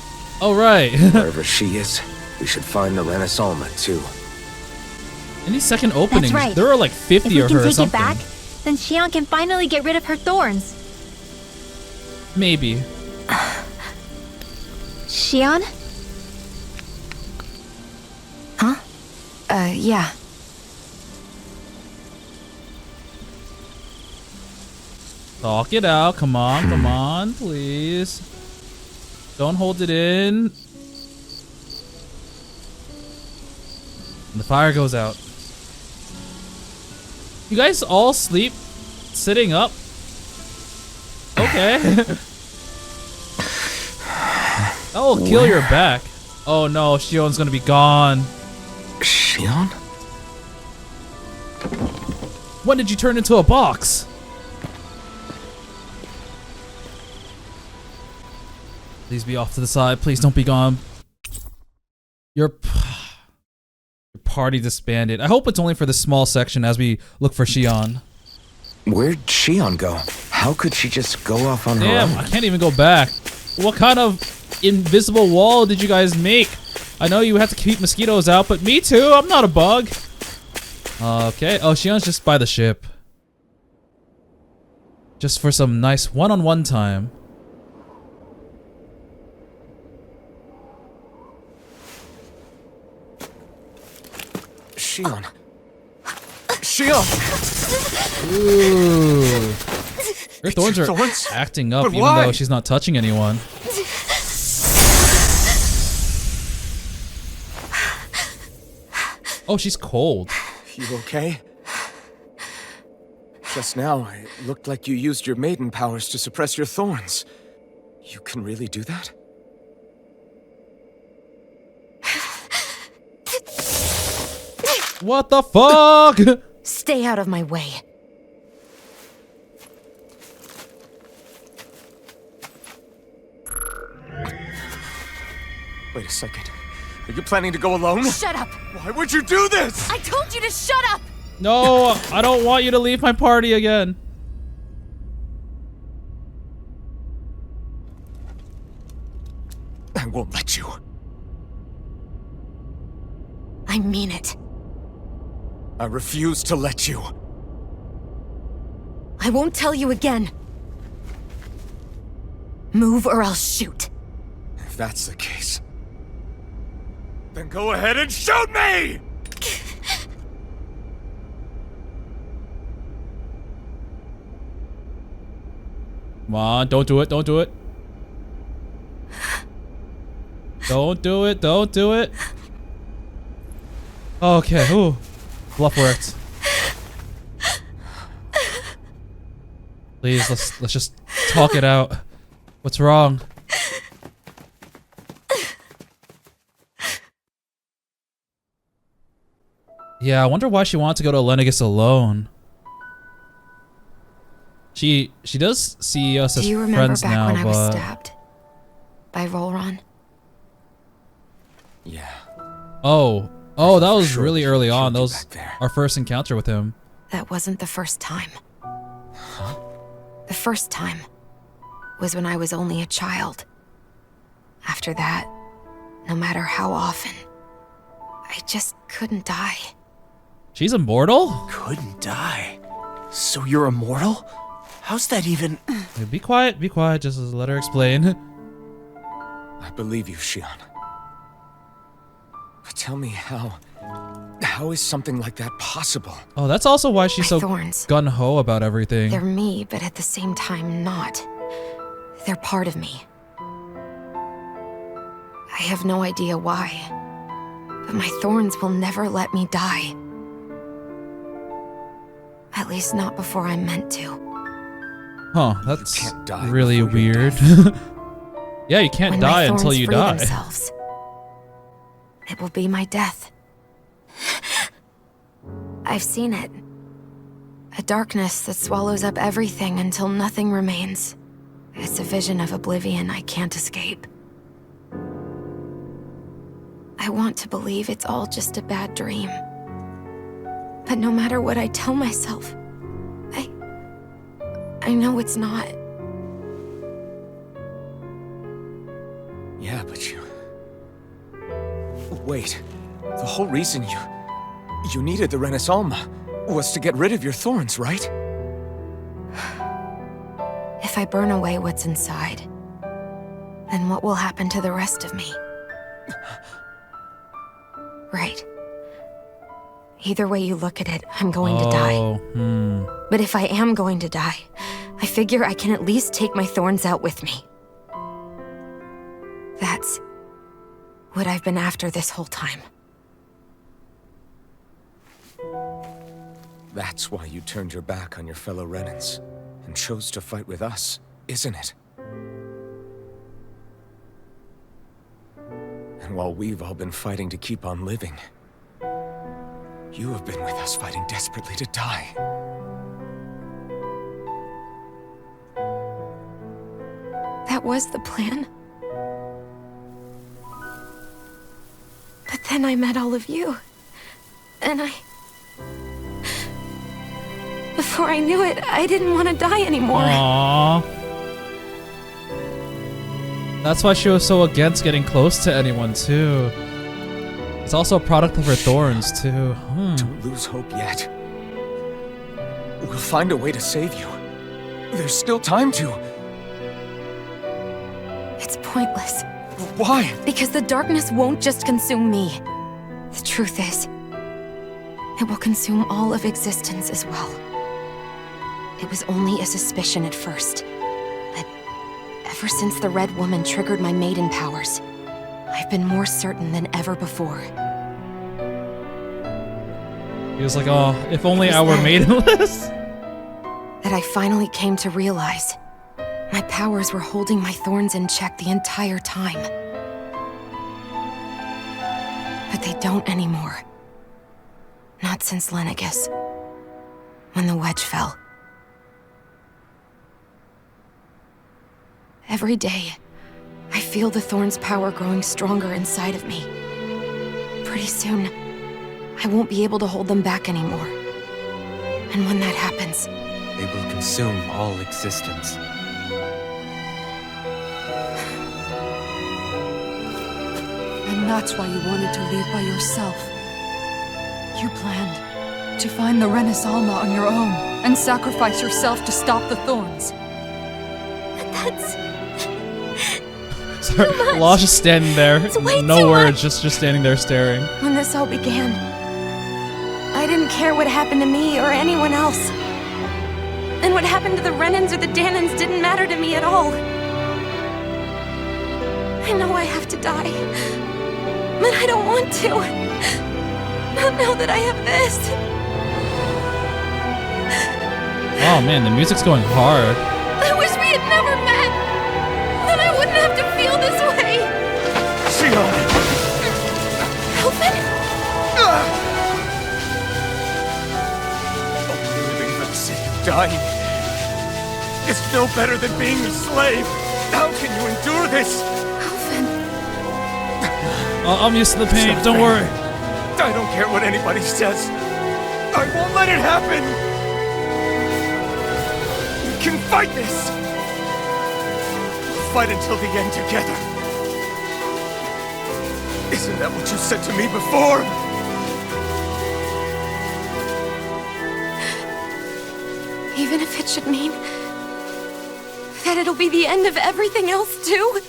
Oh, right. Wherever she is, we should find the Renasalma too. Any second openings? That's right. There are like If 50 we of can her or take it something. back, then Shion can finally get rid of her thorns. Maybe. Shion? Huh? Yeah. Talk it out. Come on, come on, please. Don't hold it in. And the fire goes out. You guys all sleep sitting up? Okay. That will kill your back. Oh no, Shion's gonna be gone. Shion? When did you turn into a box? Please be off to the side. Please don't be gone. Your party disbanded. I hope it's only for the small section as we look for Shion. Where'd Shion go? How could she just go off on her Damn, own? I can't even go back. What kind of invisible wall did you guys make? I know you have to keep mosquitoes out, but me too. I'm not a bug. Okay. Oh, Shion's just by the ship. Just for some nice one-on-one time. Shion. Shion! Ooh. Her thorns are Thorns? acting up But even why? though she's not touching anyone. Oh, she's cold. You okay? Just now, it looked like you used your maiden powers to suppress your thorns. You can really do that? What the fuck? Stay out of my way. Wait a second. Are you planning to go alone? Shut up! Why would you do this? I told you to shut up! No, I don't want you to leave my party again. I won't let you. I mean it. I refuse to let you. I won't tell you again. Move or I'll shoot. If that's the case, then go ahead and shoot me! Come on, don't do it, don't do it. Don't do it, don't do it. Okay, ooh. Bluff worked. Please, let's just talk it out. What's wrong? Yeah, I wonder why she wanted to go to Lenegis alone. She does see us as Do you remember friends back now, when I was but stabbed? By Rolron? Yeah. oh, Oh, that was Sure, really early on. killed That you was back there. our first encounter with him. That wasn't the first time. The first time was when I was only a child. After that, no matter how often, I just couldn't die. She's immortal? Couldn't die. So you're immortal? How's that even? Hey, be quiet, just let her explain. I believe you, Xion. But tell me how is something like that possible? Oh, that's also why she's My so thorns. gun-ho about everything. They're me, but at the same time not. They're part of me. I have no idea why, but my thorns will never let me die. At least not before I'm meant to. Huh, that's can't die really before your weird. Yeah, you can't When die my until thorns you free die. themselves, it will be my death. I've seen it. A darkness that swallows up everything until nothing remains. It's a vision of oblivion I can't escape. I want to believe it's all just a bad dream. But no matter what I tell myself, I know it's not. Yeah, but you... Wait. The whole reason you needed the Renans was to get rid of your thorns, right? If I burn away what's inside, then what will happen to the rest of me? Right. Either way you look at it, I'm going to die. But if I am going to die, I figure I can at least take my thorns out with me. That's what I've been after this whole time. That's why you turned your back on your fellow Renans and chose to fight with us, isn't it? And while we've all been fighting to keep on living, you have been with us fighting desperately to die. That was the plan. But then I met all of you. And before I knew it, I didn't want to die anymore. Aww. That's why she was so against getting close to anyone, too. It's also a product of her thorns, too. Don't lose hope yet. We'll find a way to save you. There's still time to. It's pointless. Why? Because the darkness won't just consume me. The truth is, it will consume all of existence as well. It was only a suspicion at first, but ever since the Red Woman triggered my maiden powers, I've been more certain than ever before. He was like, oh, if only I were then maidenless. that I finally came to realize my powers were holding my thorns in check the entire time. But they don't anymore. Not since Lenegus, when the wedge fell. Every day, I feel the thorn's power growing stronger inside of me. Pretty soon, I won't be able to hold them back anymore. And when that happens, They will consume all existence. And that's why you wanted to leave by yourself. You planned to find the Renans on your own and sacrifice yourself to stop the thorns. but that's... Sorry, Law's just standing there. way No too words, just standing there staring. When this all began, I didn't care what happened to me or anyone else. And what happened to the Renans or the Dahnans didn't matter to me at all. I know I have to die, but I don't want to. Not now that I have this. Oh man, the music's going hard. I wish we had never met. Then I wouldn't have to feel this way. Xion! Elfin? Living for the sake of dying is no better than being a slave. How can you endure this? Elfin. Oh, I'm used to the pain, don't worry. I don't care what anybody says. I won't let it happen! We can fight this! We'll fight until the end together. Isn't that what you said to me before? Even if it should mean that it'll be the end of everything else, too?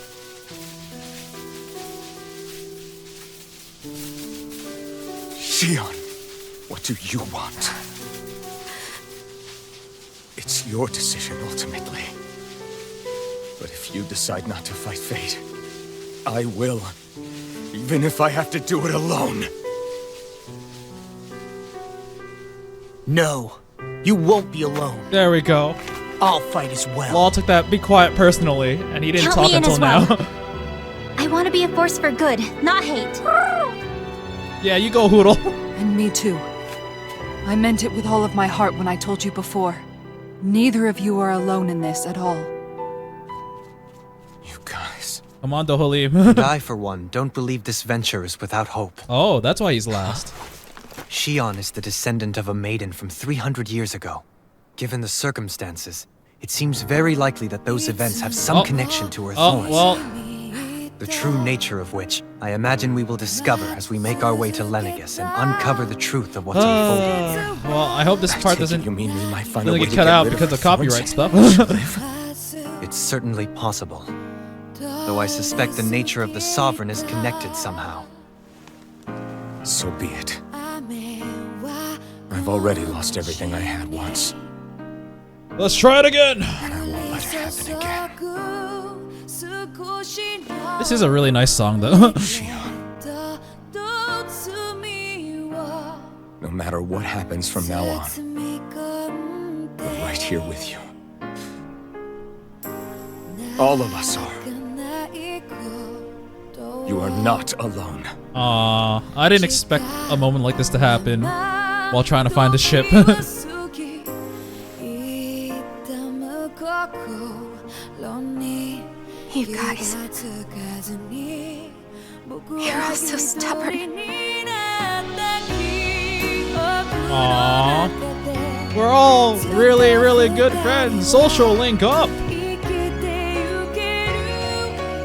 Shion, what do you want? It's your decision, ultimately. But if you decide not to fight fate, I will. Even if I have to do it alone. No, you won't be alone. There we go. I'll fight as well. Law took that be quiet personally, and he didn't Count talk me in until as now. well. I want to be a force for good, not hate. Yeah, you go, Hoodle. And me too. I meant it with all of my heart when I told you before. Neither of you are alone in this at all. You guys. Come on, Dohalim. And I, for one, don't believe this venture is without hope. Oh, that's why he's last. Shion is the descendant of a maiden from 300 years ago. Given the circumstances, it seems very likely that those events have some connection to her thorns. Well, The true nature of which, I imagine we will discover as we make our way to Lenegus and uncover the truth of what's unfolding here. well, I hope this part doesn't You mean we might find a really way get to cut get out rid because of the thorns? copyright stuff. It's certainly possible. Though I suspect the nature of the Sovereign is connected somehow. So be it. I've already lost everything I had once, Let's try it again. and I won't let it happen again. This is a really nice song, though. Shion. No matter what happens from now on, we're right here with you. All of us are. You are not alone. Aw, I didn't expect a moment like this to happen while trying to find the ship. You guys. You're all so stubborn. Aww. We're all really, really good friends. Social link up.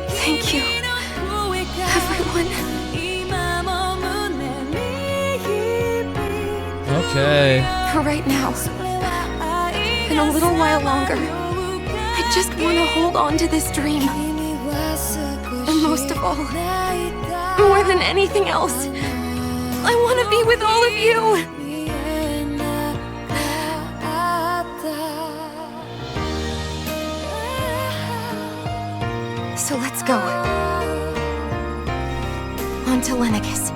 Thank you, everyone. Okay. For right now. In a little while longer. I just want to hold on to this dream. And most of all, more than anything else, I want to be with all of you. So let's go. On to Lenegus.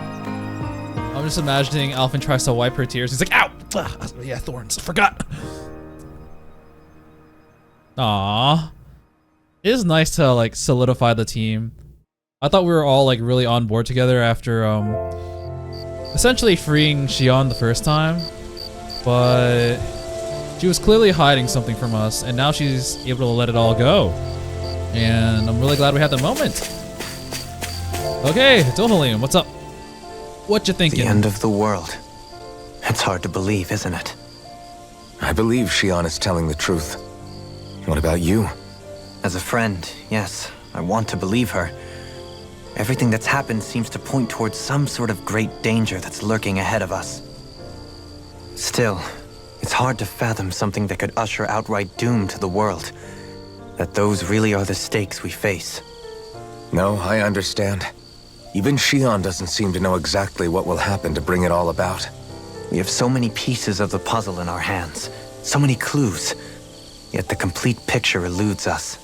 I'm just imagining Alphen tries to wipe her tears. He's like, ow! Ah, yeah, thorns. Forgot. Aww. It is nice to, like, solidify the team. I thought we were all, like, really on board together after, essentially freeing Shion the first time. But she was clearly hiding something from us, and now she's able to let it all go. And I'm really glad we had the moment. Okay, Dohalim, what's up? What you thinking? The end of the world. It's hard to believe, isn't it? I believe Shion is telling the truth. What about you? As a friend, yes, I want to believe her. Everything that's happened seems to point towards some sort of great danger that's lurking ahead of us. Still, it's hard to fathom something that could usher outright doom to the world. That those really are the stakes we face. No, I understand. Even Shion doesn't seem to know exactly what will happen to bring it all about. We have so many pieces of the puzzle in our hands, so many clues, yet the complete picture eludes us.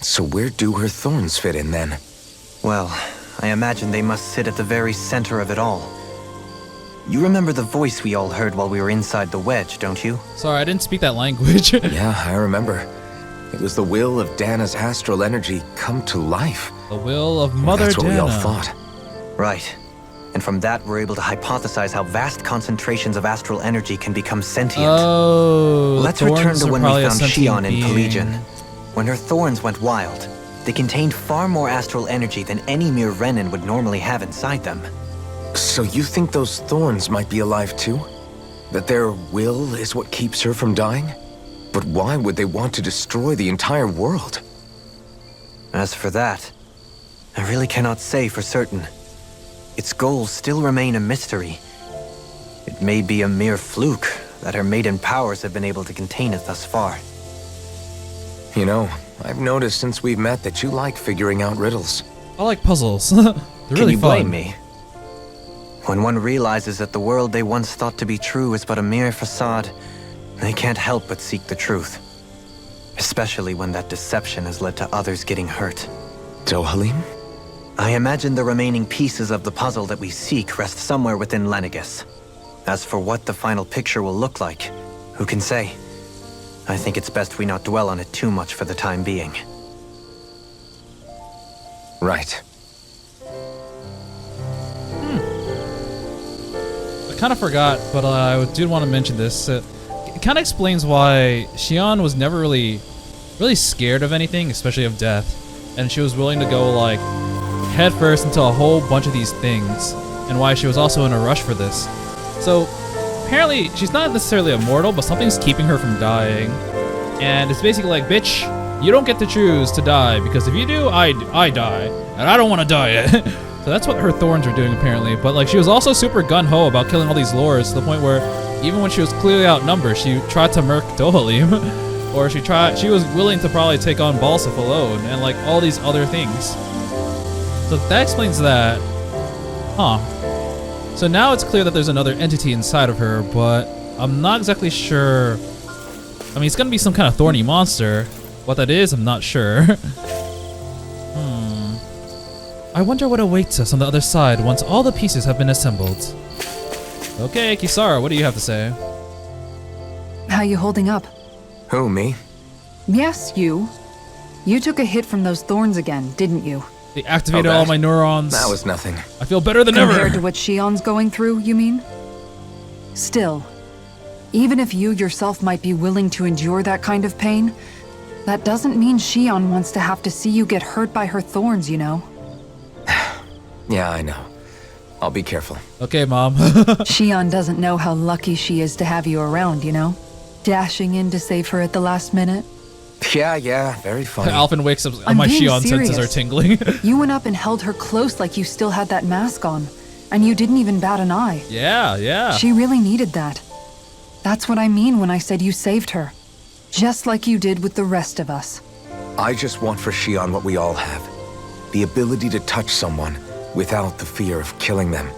So where do her thorns fit in then? Well, I imagine they must sit at the very center of it all. You remember the voice we all heard while we were inside the wedge, don't you? Sorry, I didn't speak that language. Yeah, I remember. It was the will of Dana's astral energy come to life. The will of Mother That's what we all Dana. thought. Right. And from that, we're able to hypothesize how vast concentrations of astral energy can become sentient. Oh, Let's thorns return to are when we probably a found sentient Shion in being. Pelagian. When her thorns went wild, they contained far more astral energy than any mere Renan would normally have inside them. So you think those thorns might be alive too? That their will is what keeps her from dying? But why would they want to destroy the entire world? As for that, I really cannot say for certain. Its goals still remain a mystery. It may be a mere fluke that her maiden powers have been able to contain it thus far. You know, I've noticed since we've met that you like figuring out riddles. I like puzzles. They're Can really you fun. blame me? When one realizes that the world they once thought to be true is but a mere facade, they can't help but seek the truth. Especially when that deception has led to others getting hurt. Dohalim? I imagine the remaining pieces of the puzzle that we seek rest somewhere within Lenegus. As for what the final picture will look like, who can say? I think it's best we not dwell on it too much for the time being. Right. I kind of forgot, but I did want to mention this. It kind of explains why Xion was never really scared of anything, especially of death. And she was willing to go like head first into a whole bunch of these things, and why she was also in a rush for this. So apparently she's not necessarily immortal, but something's keeping her from dying. And it's basically like, bitch, you don't get to choose to die, because if you do, I die, and I don't want to die yet. So that's what her thorns are doing apparently. But like, she was also super gun-ho about killing all these lords, to the point where even when she was clearly outnumbered, she tried to murk Dohalim. Or she was willing to probably take on Balsif alone, and like all these other things. So that explains that. Huh. So now it's clear that there's another entity inside of her, but I'm not exactly sure. I mean, it's gonna be some kind of thorny monster. What that is, I'm not sure. I wonder what awaits us on the other side once all the pieces have been assembled. Okay, Kisara, what do you have to say? How you holding up? Who, me? Yes, you. You took a hit from those thorns again, didn't you? They activated all my neurons. That was nothing. I feel better than ever. Compared to what Xion's going through, you mean? Still, even if you yourself might be willing to endure that kind of pain, that doesn't mean Xion wants to have to see you get hurt by her thorns, you know? Yeah, I know. I'll be careful. Okay, Mom. Xion doesn't know how lucky she is to have you around, you know? Dashing in to save her at the last minute. Yeah, very funny. Alphen wakes up and I'm my being Xion senses are serious. tingling. You went up and held her close like you still had that mask on, and you didn't even bat an eye. Yeah. She really needed that. That's what I mean when I said you saved her. Just like you did with the rest of us. I just want for Xion what we all have. The ability to touch someone without the fear of killing them.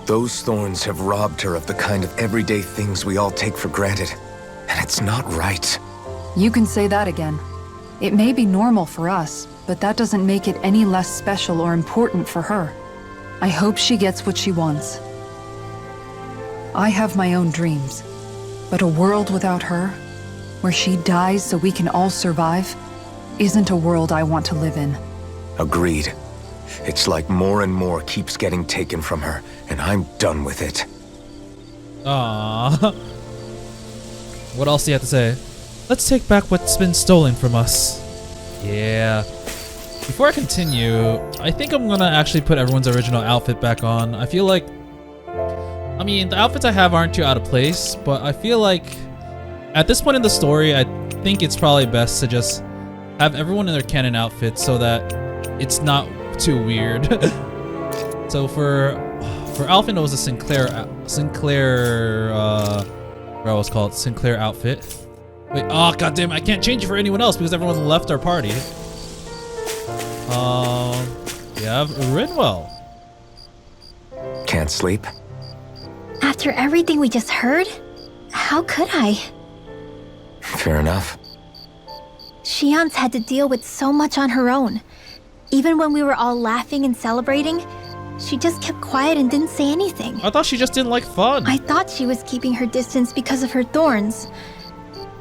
Those thorns have robbed her of the kind of everyday things we all take for granted. And it's not right. You can say that again. It may be normal for us, but that doesn't make it any less special or important for her. I hope she gets what she wants. I have my own dreams, but a world without her, where she dies so we can all survive, isn't a world I want to live in. Agreed. It's like more and more keeps getting taken from her, and I'm done with it. Aww. What else do you have to say? Let's take back what's been stolen from us. Yeah. Before I continue, I think I'm gonna actually put everyone's original outfit back on. I feel like, I mean, the outfits I have aren't too out of place, but I feel like at this point in the story, I think it's probably best to just have everyone in their canon outfits so that it's not too weird. So for Alphen, it was a Sinclair outfit. Wait, oh goddamn! I can't change it for anyone else because everyone left our party. Yeah, Rinwell. Can't sleep? After everything we just heard, how could I? Fair enough. Xion's had to deal with so much on her own. Even when we were all laughing and celebrating, she just kept quiet and didn't say anything. I thought she just didn't like fun. I thought she was keeping her distance because of her thorns.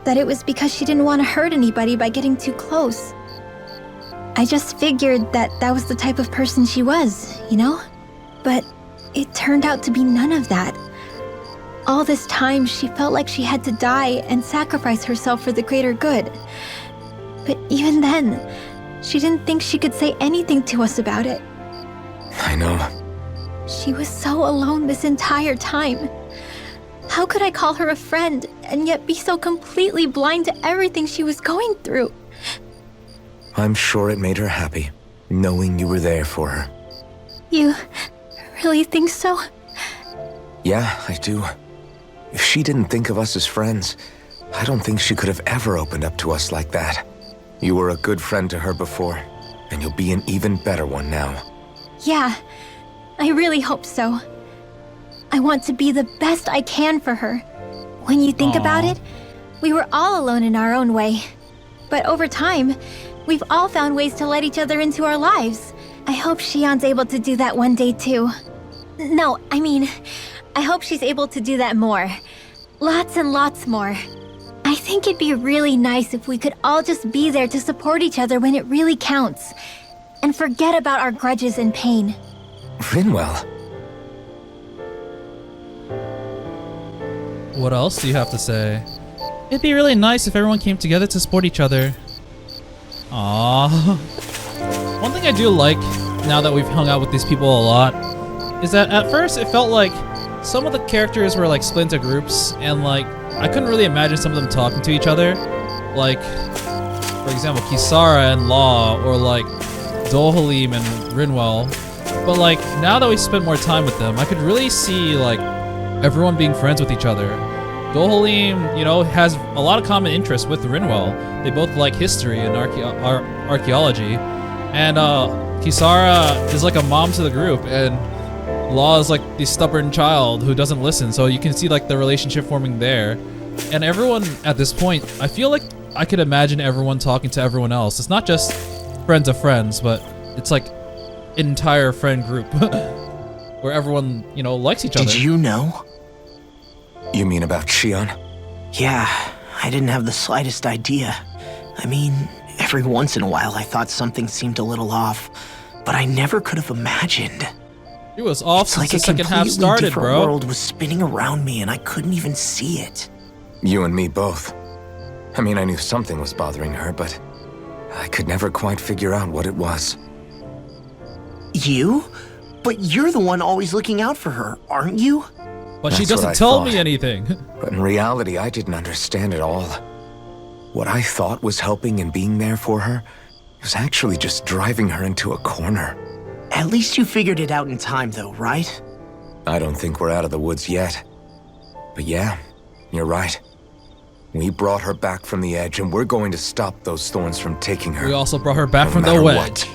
That it was because she didn't want to hurt anybody by getting too close. I just figured that that was the type of person she was, you know? But it turned out to be none of that. All this time, she felt like she had to die and sacrifice herself for the greater good. But even then, she didn't think she could say anything to us about it. I know. She was so alone this entire time. How could I call her a friend and yet be so completely blind to everything she was going through? I'm sure it made her happy, knowing you were there for her. You really think so? Yeah, I do. If she didn't think of us as friends, I don't think she could have ever opened up to us like that. You were a good friend to her before, and you'll be an even better one now. Yeah, I really hope so. I want to be the best I can for her. When you think about it, we were all alone in our own way. But over time, we've all found ways to let each other into our lives. I hope Shion's able to do that one day too. No, I mean, I hope she's able to do that more. Lots and lots more. I think it'd be really nice if we could all just be there to support each other when it really counts. And forget about our grudges and pain. Rinwell. What else do you have to say? It'd be really nice if everyone came together to support each other. Aww. One thing I do like, now that we've hung out with these people a lot, is that at first it felt like some of the characters were like split into groups, and like, I couldn't really imagine some of them talking to each other. Like, for example, Kisara and Law, or like Dohalim and Rinwell. But like, now that we spent more time with them, I could really see like everyone being friends with each other. Dohalim, you know, has a lot of common interests with Rinwell. They both like history and archaeology. And Kisara is like a mom to the group, and Law is like the stubborn child who doesn't listen. So you can see like the relationship forming there. And everyone at this point, I feel like I could imagine everyone talking to everyone else. It's not just friends of friends, but it's like an entire friend group where everyone, you know, likes each other. Did you know? You mean about Shion? Yeah, I didn't have the slightest idea. I mean, every once in a while I thought something seemed a little off, but I never could have imagined. It was off It's since like the a second half completely started, different bro. world was spinning around me and I couldn't even see it. You and me both. I mean, I knew something was bothering her, but I could never quite figure out what it was. You? But you're the one always looking out for her, aren't you? But she That's what doesn't I tell thought. me anything. But in reality, I didn't understand it all. What I thought was helping and being there for her was actually just driving her into a corner. At least you figured it out in time though, right? I don't think we're out of the woods yet. But yeah, you're right. We brought her back from the edge, and we're going to stop those thorns from taking her. We also brought her back no from the matter wedge. what.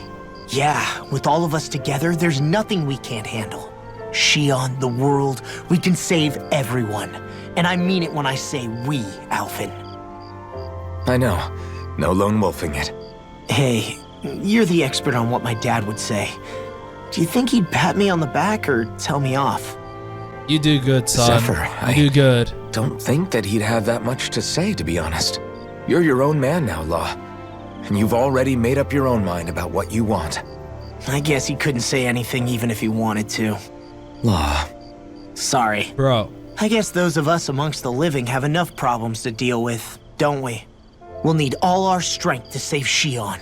Yeah, with all of us together, there's nothing we can't handle. Shion, the world, we can save everyone. And I mean it when I say we, Alphen. I know. No lone wolfing it. Hey, you're the expert on what my dad would say. Do you think he'd pat me on the back or tell me off? You do good, son. Zephyr, You do good. Don't think that he'd have that much to say, to be honest. You're your own man now, Law. And you've already made up your own mind about what you want. I guess he couldn't say anything even if he wanted to. Law. Sorry. Bro. I guess those of us amongst the living have enough problems to deal with, don't we? We'll need all our strength to save Shion.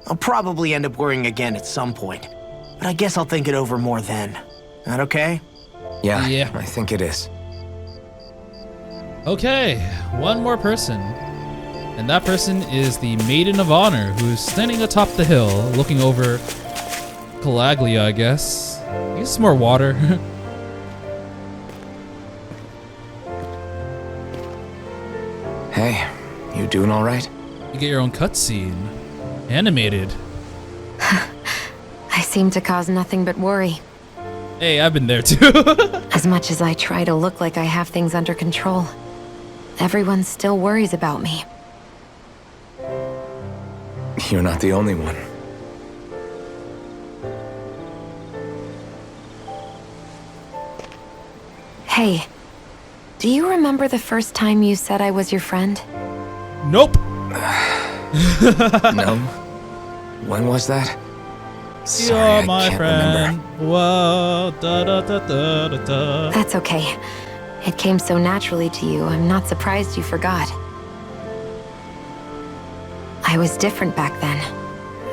I'll probably end up worrying again at some point, but I guess I'll think it over more then. That okay? Yeah, I think it is. Okay, one more person. And that person is the Maiden of Honor, who's standing atop the hill, looking over Calaglia, I guess. I guess it's more water. Hey, you doing all right? You get your own cutscene. Animated. I seem to cause nothing but worry. Hey, I've been there too. As much as I try to look like I have things under control, everyone still worries about me. You're not the only one. Hey, do you remember the first time you said I was your friend? Nope. No? When was that? Sorry, You're I my can't friend. remember. Whoa, da da da da da da. That's okay. It came so naturally to you, I'm not surprised you forgot. I was different back then.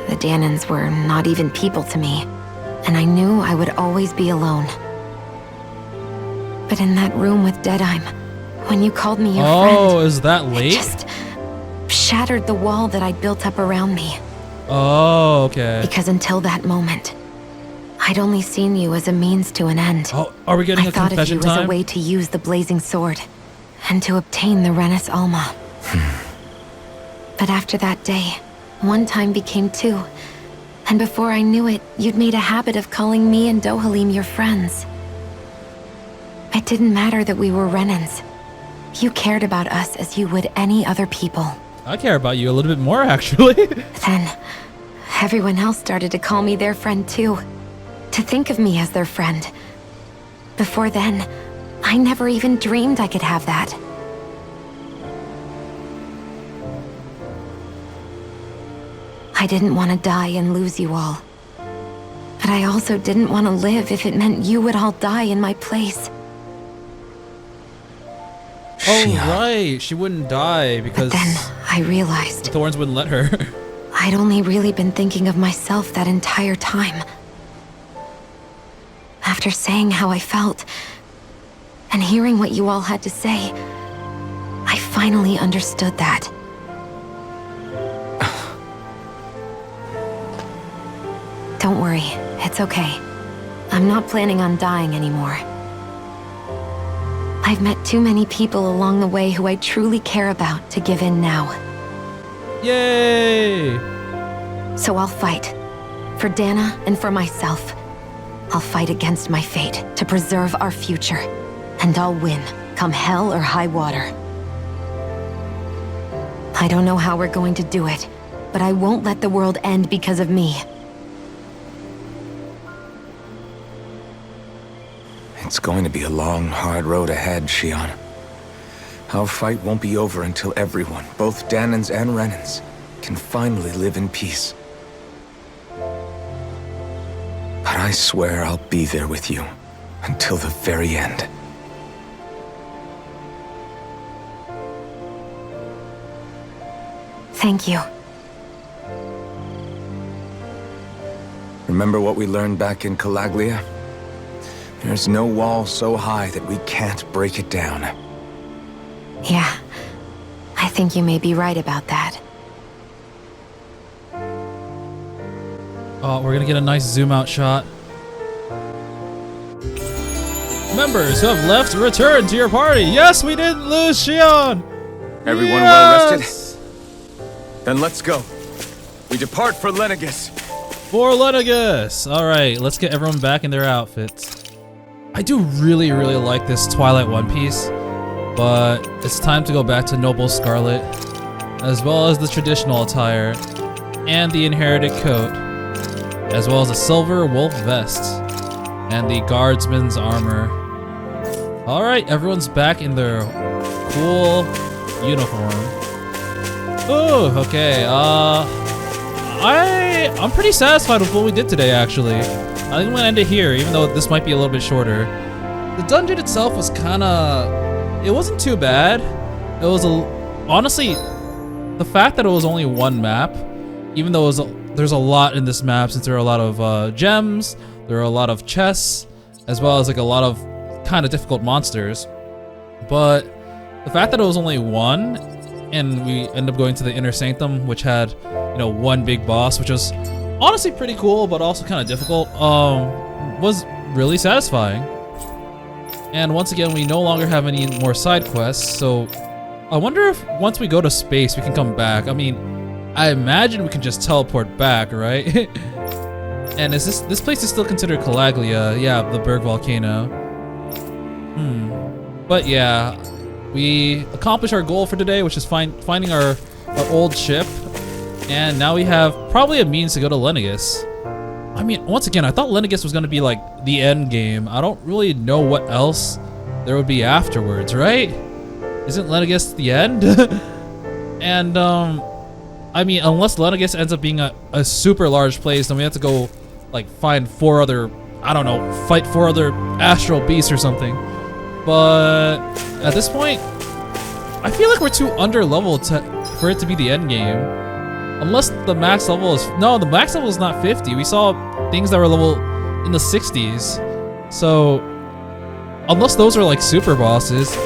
The Dahnans were not even people to me, and I knew I would always be alone. But in that room with Deadime, when you called me your Oh, friend, is that it late? just shattered the wall that I'd built up around me. Oh, okay. Because until that moment, I'd only seen you as a means to an end. Oh, are we getting I a thought of you confession as time? a way to use the blazing sword and to obtain the Renis Alma. But after that day, one time became two. And before I knew it, you'd made a habit of calling me and Dohalim your friends. It didn't matter that we were Renans. You cared about us as you would any other people. I care about you a little bit more, actually. Then, everyone else started to call me their friend too. To think of me as their friend. Before then, I never even dreamed I could have that. I didn't want to die and lose you all. But I also didn't want to live if it meant you would all die in my place. Oh, right. She wouldn't die because But then, I realized the thorns wouldn't let her. I'd only really been thinking of myself that entire time. After saying how I felt, and hearing what you all had to say, I finally understood that. Don't worry, it's okay. I'm not planning on dying anymore. I've met too many people along the way who I truly care about to give in now. Yay! So I'll fight. For Dahna and for myself. I'll fight against my fate to preserve our future. And I'll win, come hell or high water. I don't know how we're going to do it, but I won't let the world end because of me. It's going to be a long, hard road ahead, Shion. Our fight won't be over until everyone, both Dahnans and Renans, can finally live in peace. But I swear I'll be there with you until the very end. Thank you. Remember what we learned back in Calaglia? There's no wall so high that we can't break it down. Yeah, I think you may be right about that. Oh, we're gonna get a nice zoom out shot. Members who have left, return to your party. Yes, we didn't lose Shion. Everyone Yes! well rested? Then let's go. We depart for Lenegus. For Lenegus. All right, let's get everyone back in their outfits. I do really, really like this Twilight One Piece, but it's time to go back to Noble Scarlet, as well as the traditional attire, and the inherited coat, as well as the silver wolf vest, and the guardsman's armor. All right, everyone's back in their cool uniform. Oh, okay. I'm pretty satisfied with what we did today, actually. I think I'm gonna end it here, even though this might be a little bit shorter. The dungeon itself was it wasn't too bad. It was honestly, the fact that it was only one map, even though there's a lot in this map, since there are a lot of gems, there are a lot of chests, as well as like a lot of kind of difficult monsters. But the fact that it was only one, and we end up going to the Inner Sanctum, which had, you know, one big boss, which was honestly pretty cool, but also kind of difficult, was really satisfying. And once again, we no longer have any more side quests, so I wonder if once we go to space, we can come back. I mean, I imagine we can just teleport back, right? And is this place is still considered Calaglia? Yeah, the Berg Volcano. But yeah, we accomplished our goal for today, which is finding our old ship. And now we have probably a means to go to Lenegus. I mean, once again, I thought Lenegus was going to be like the end game. I don't really know what else there would be afterwards, right? Isn't Lenegus the end? And I mean, unless Lenegus ends up being a super large place, then we have to go like find four other, I don't know, fight four other astral beasts or something. But at this point, I feel like we're too under leveled for it to be the end game. Unless the max level is... No, the max level is not 50. We saw things that were level in the 60s. So, unless those are like super bosses,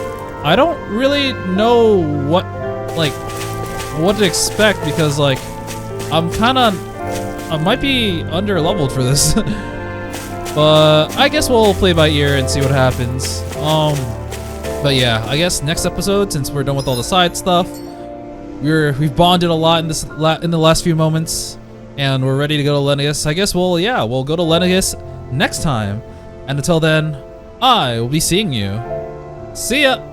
I don't really know what to expect, because like I might be under leveled for this. But I guess we'll play by ear and see what happens. But yeah, I guess next episode, since we're done with all the side stuff, we've bonded a lot in the last few moments, and we're ready to go to Lennius. I guess we'll go to Lennius next time. And until then, I will be seeing you. See ya!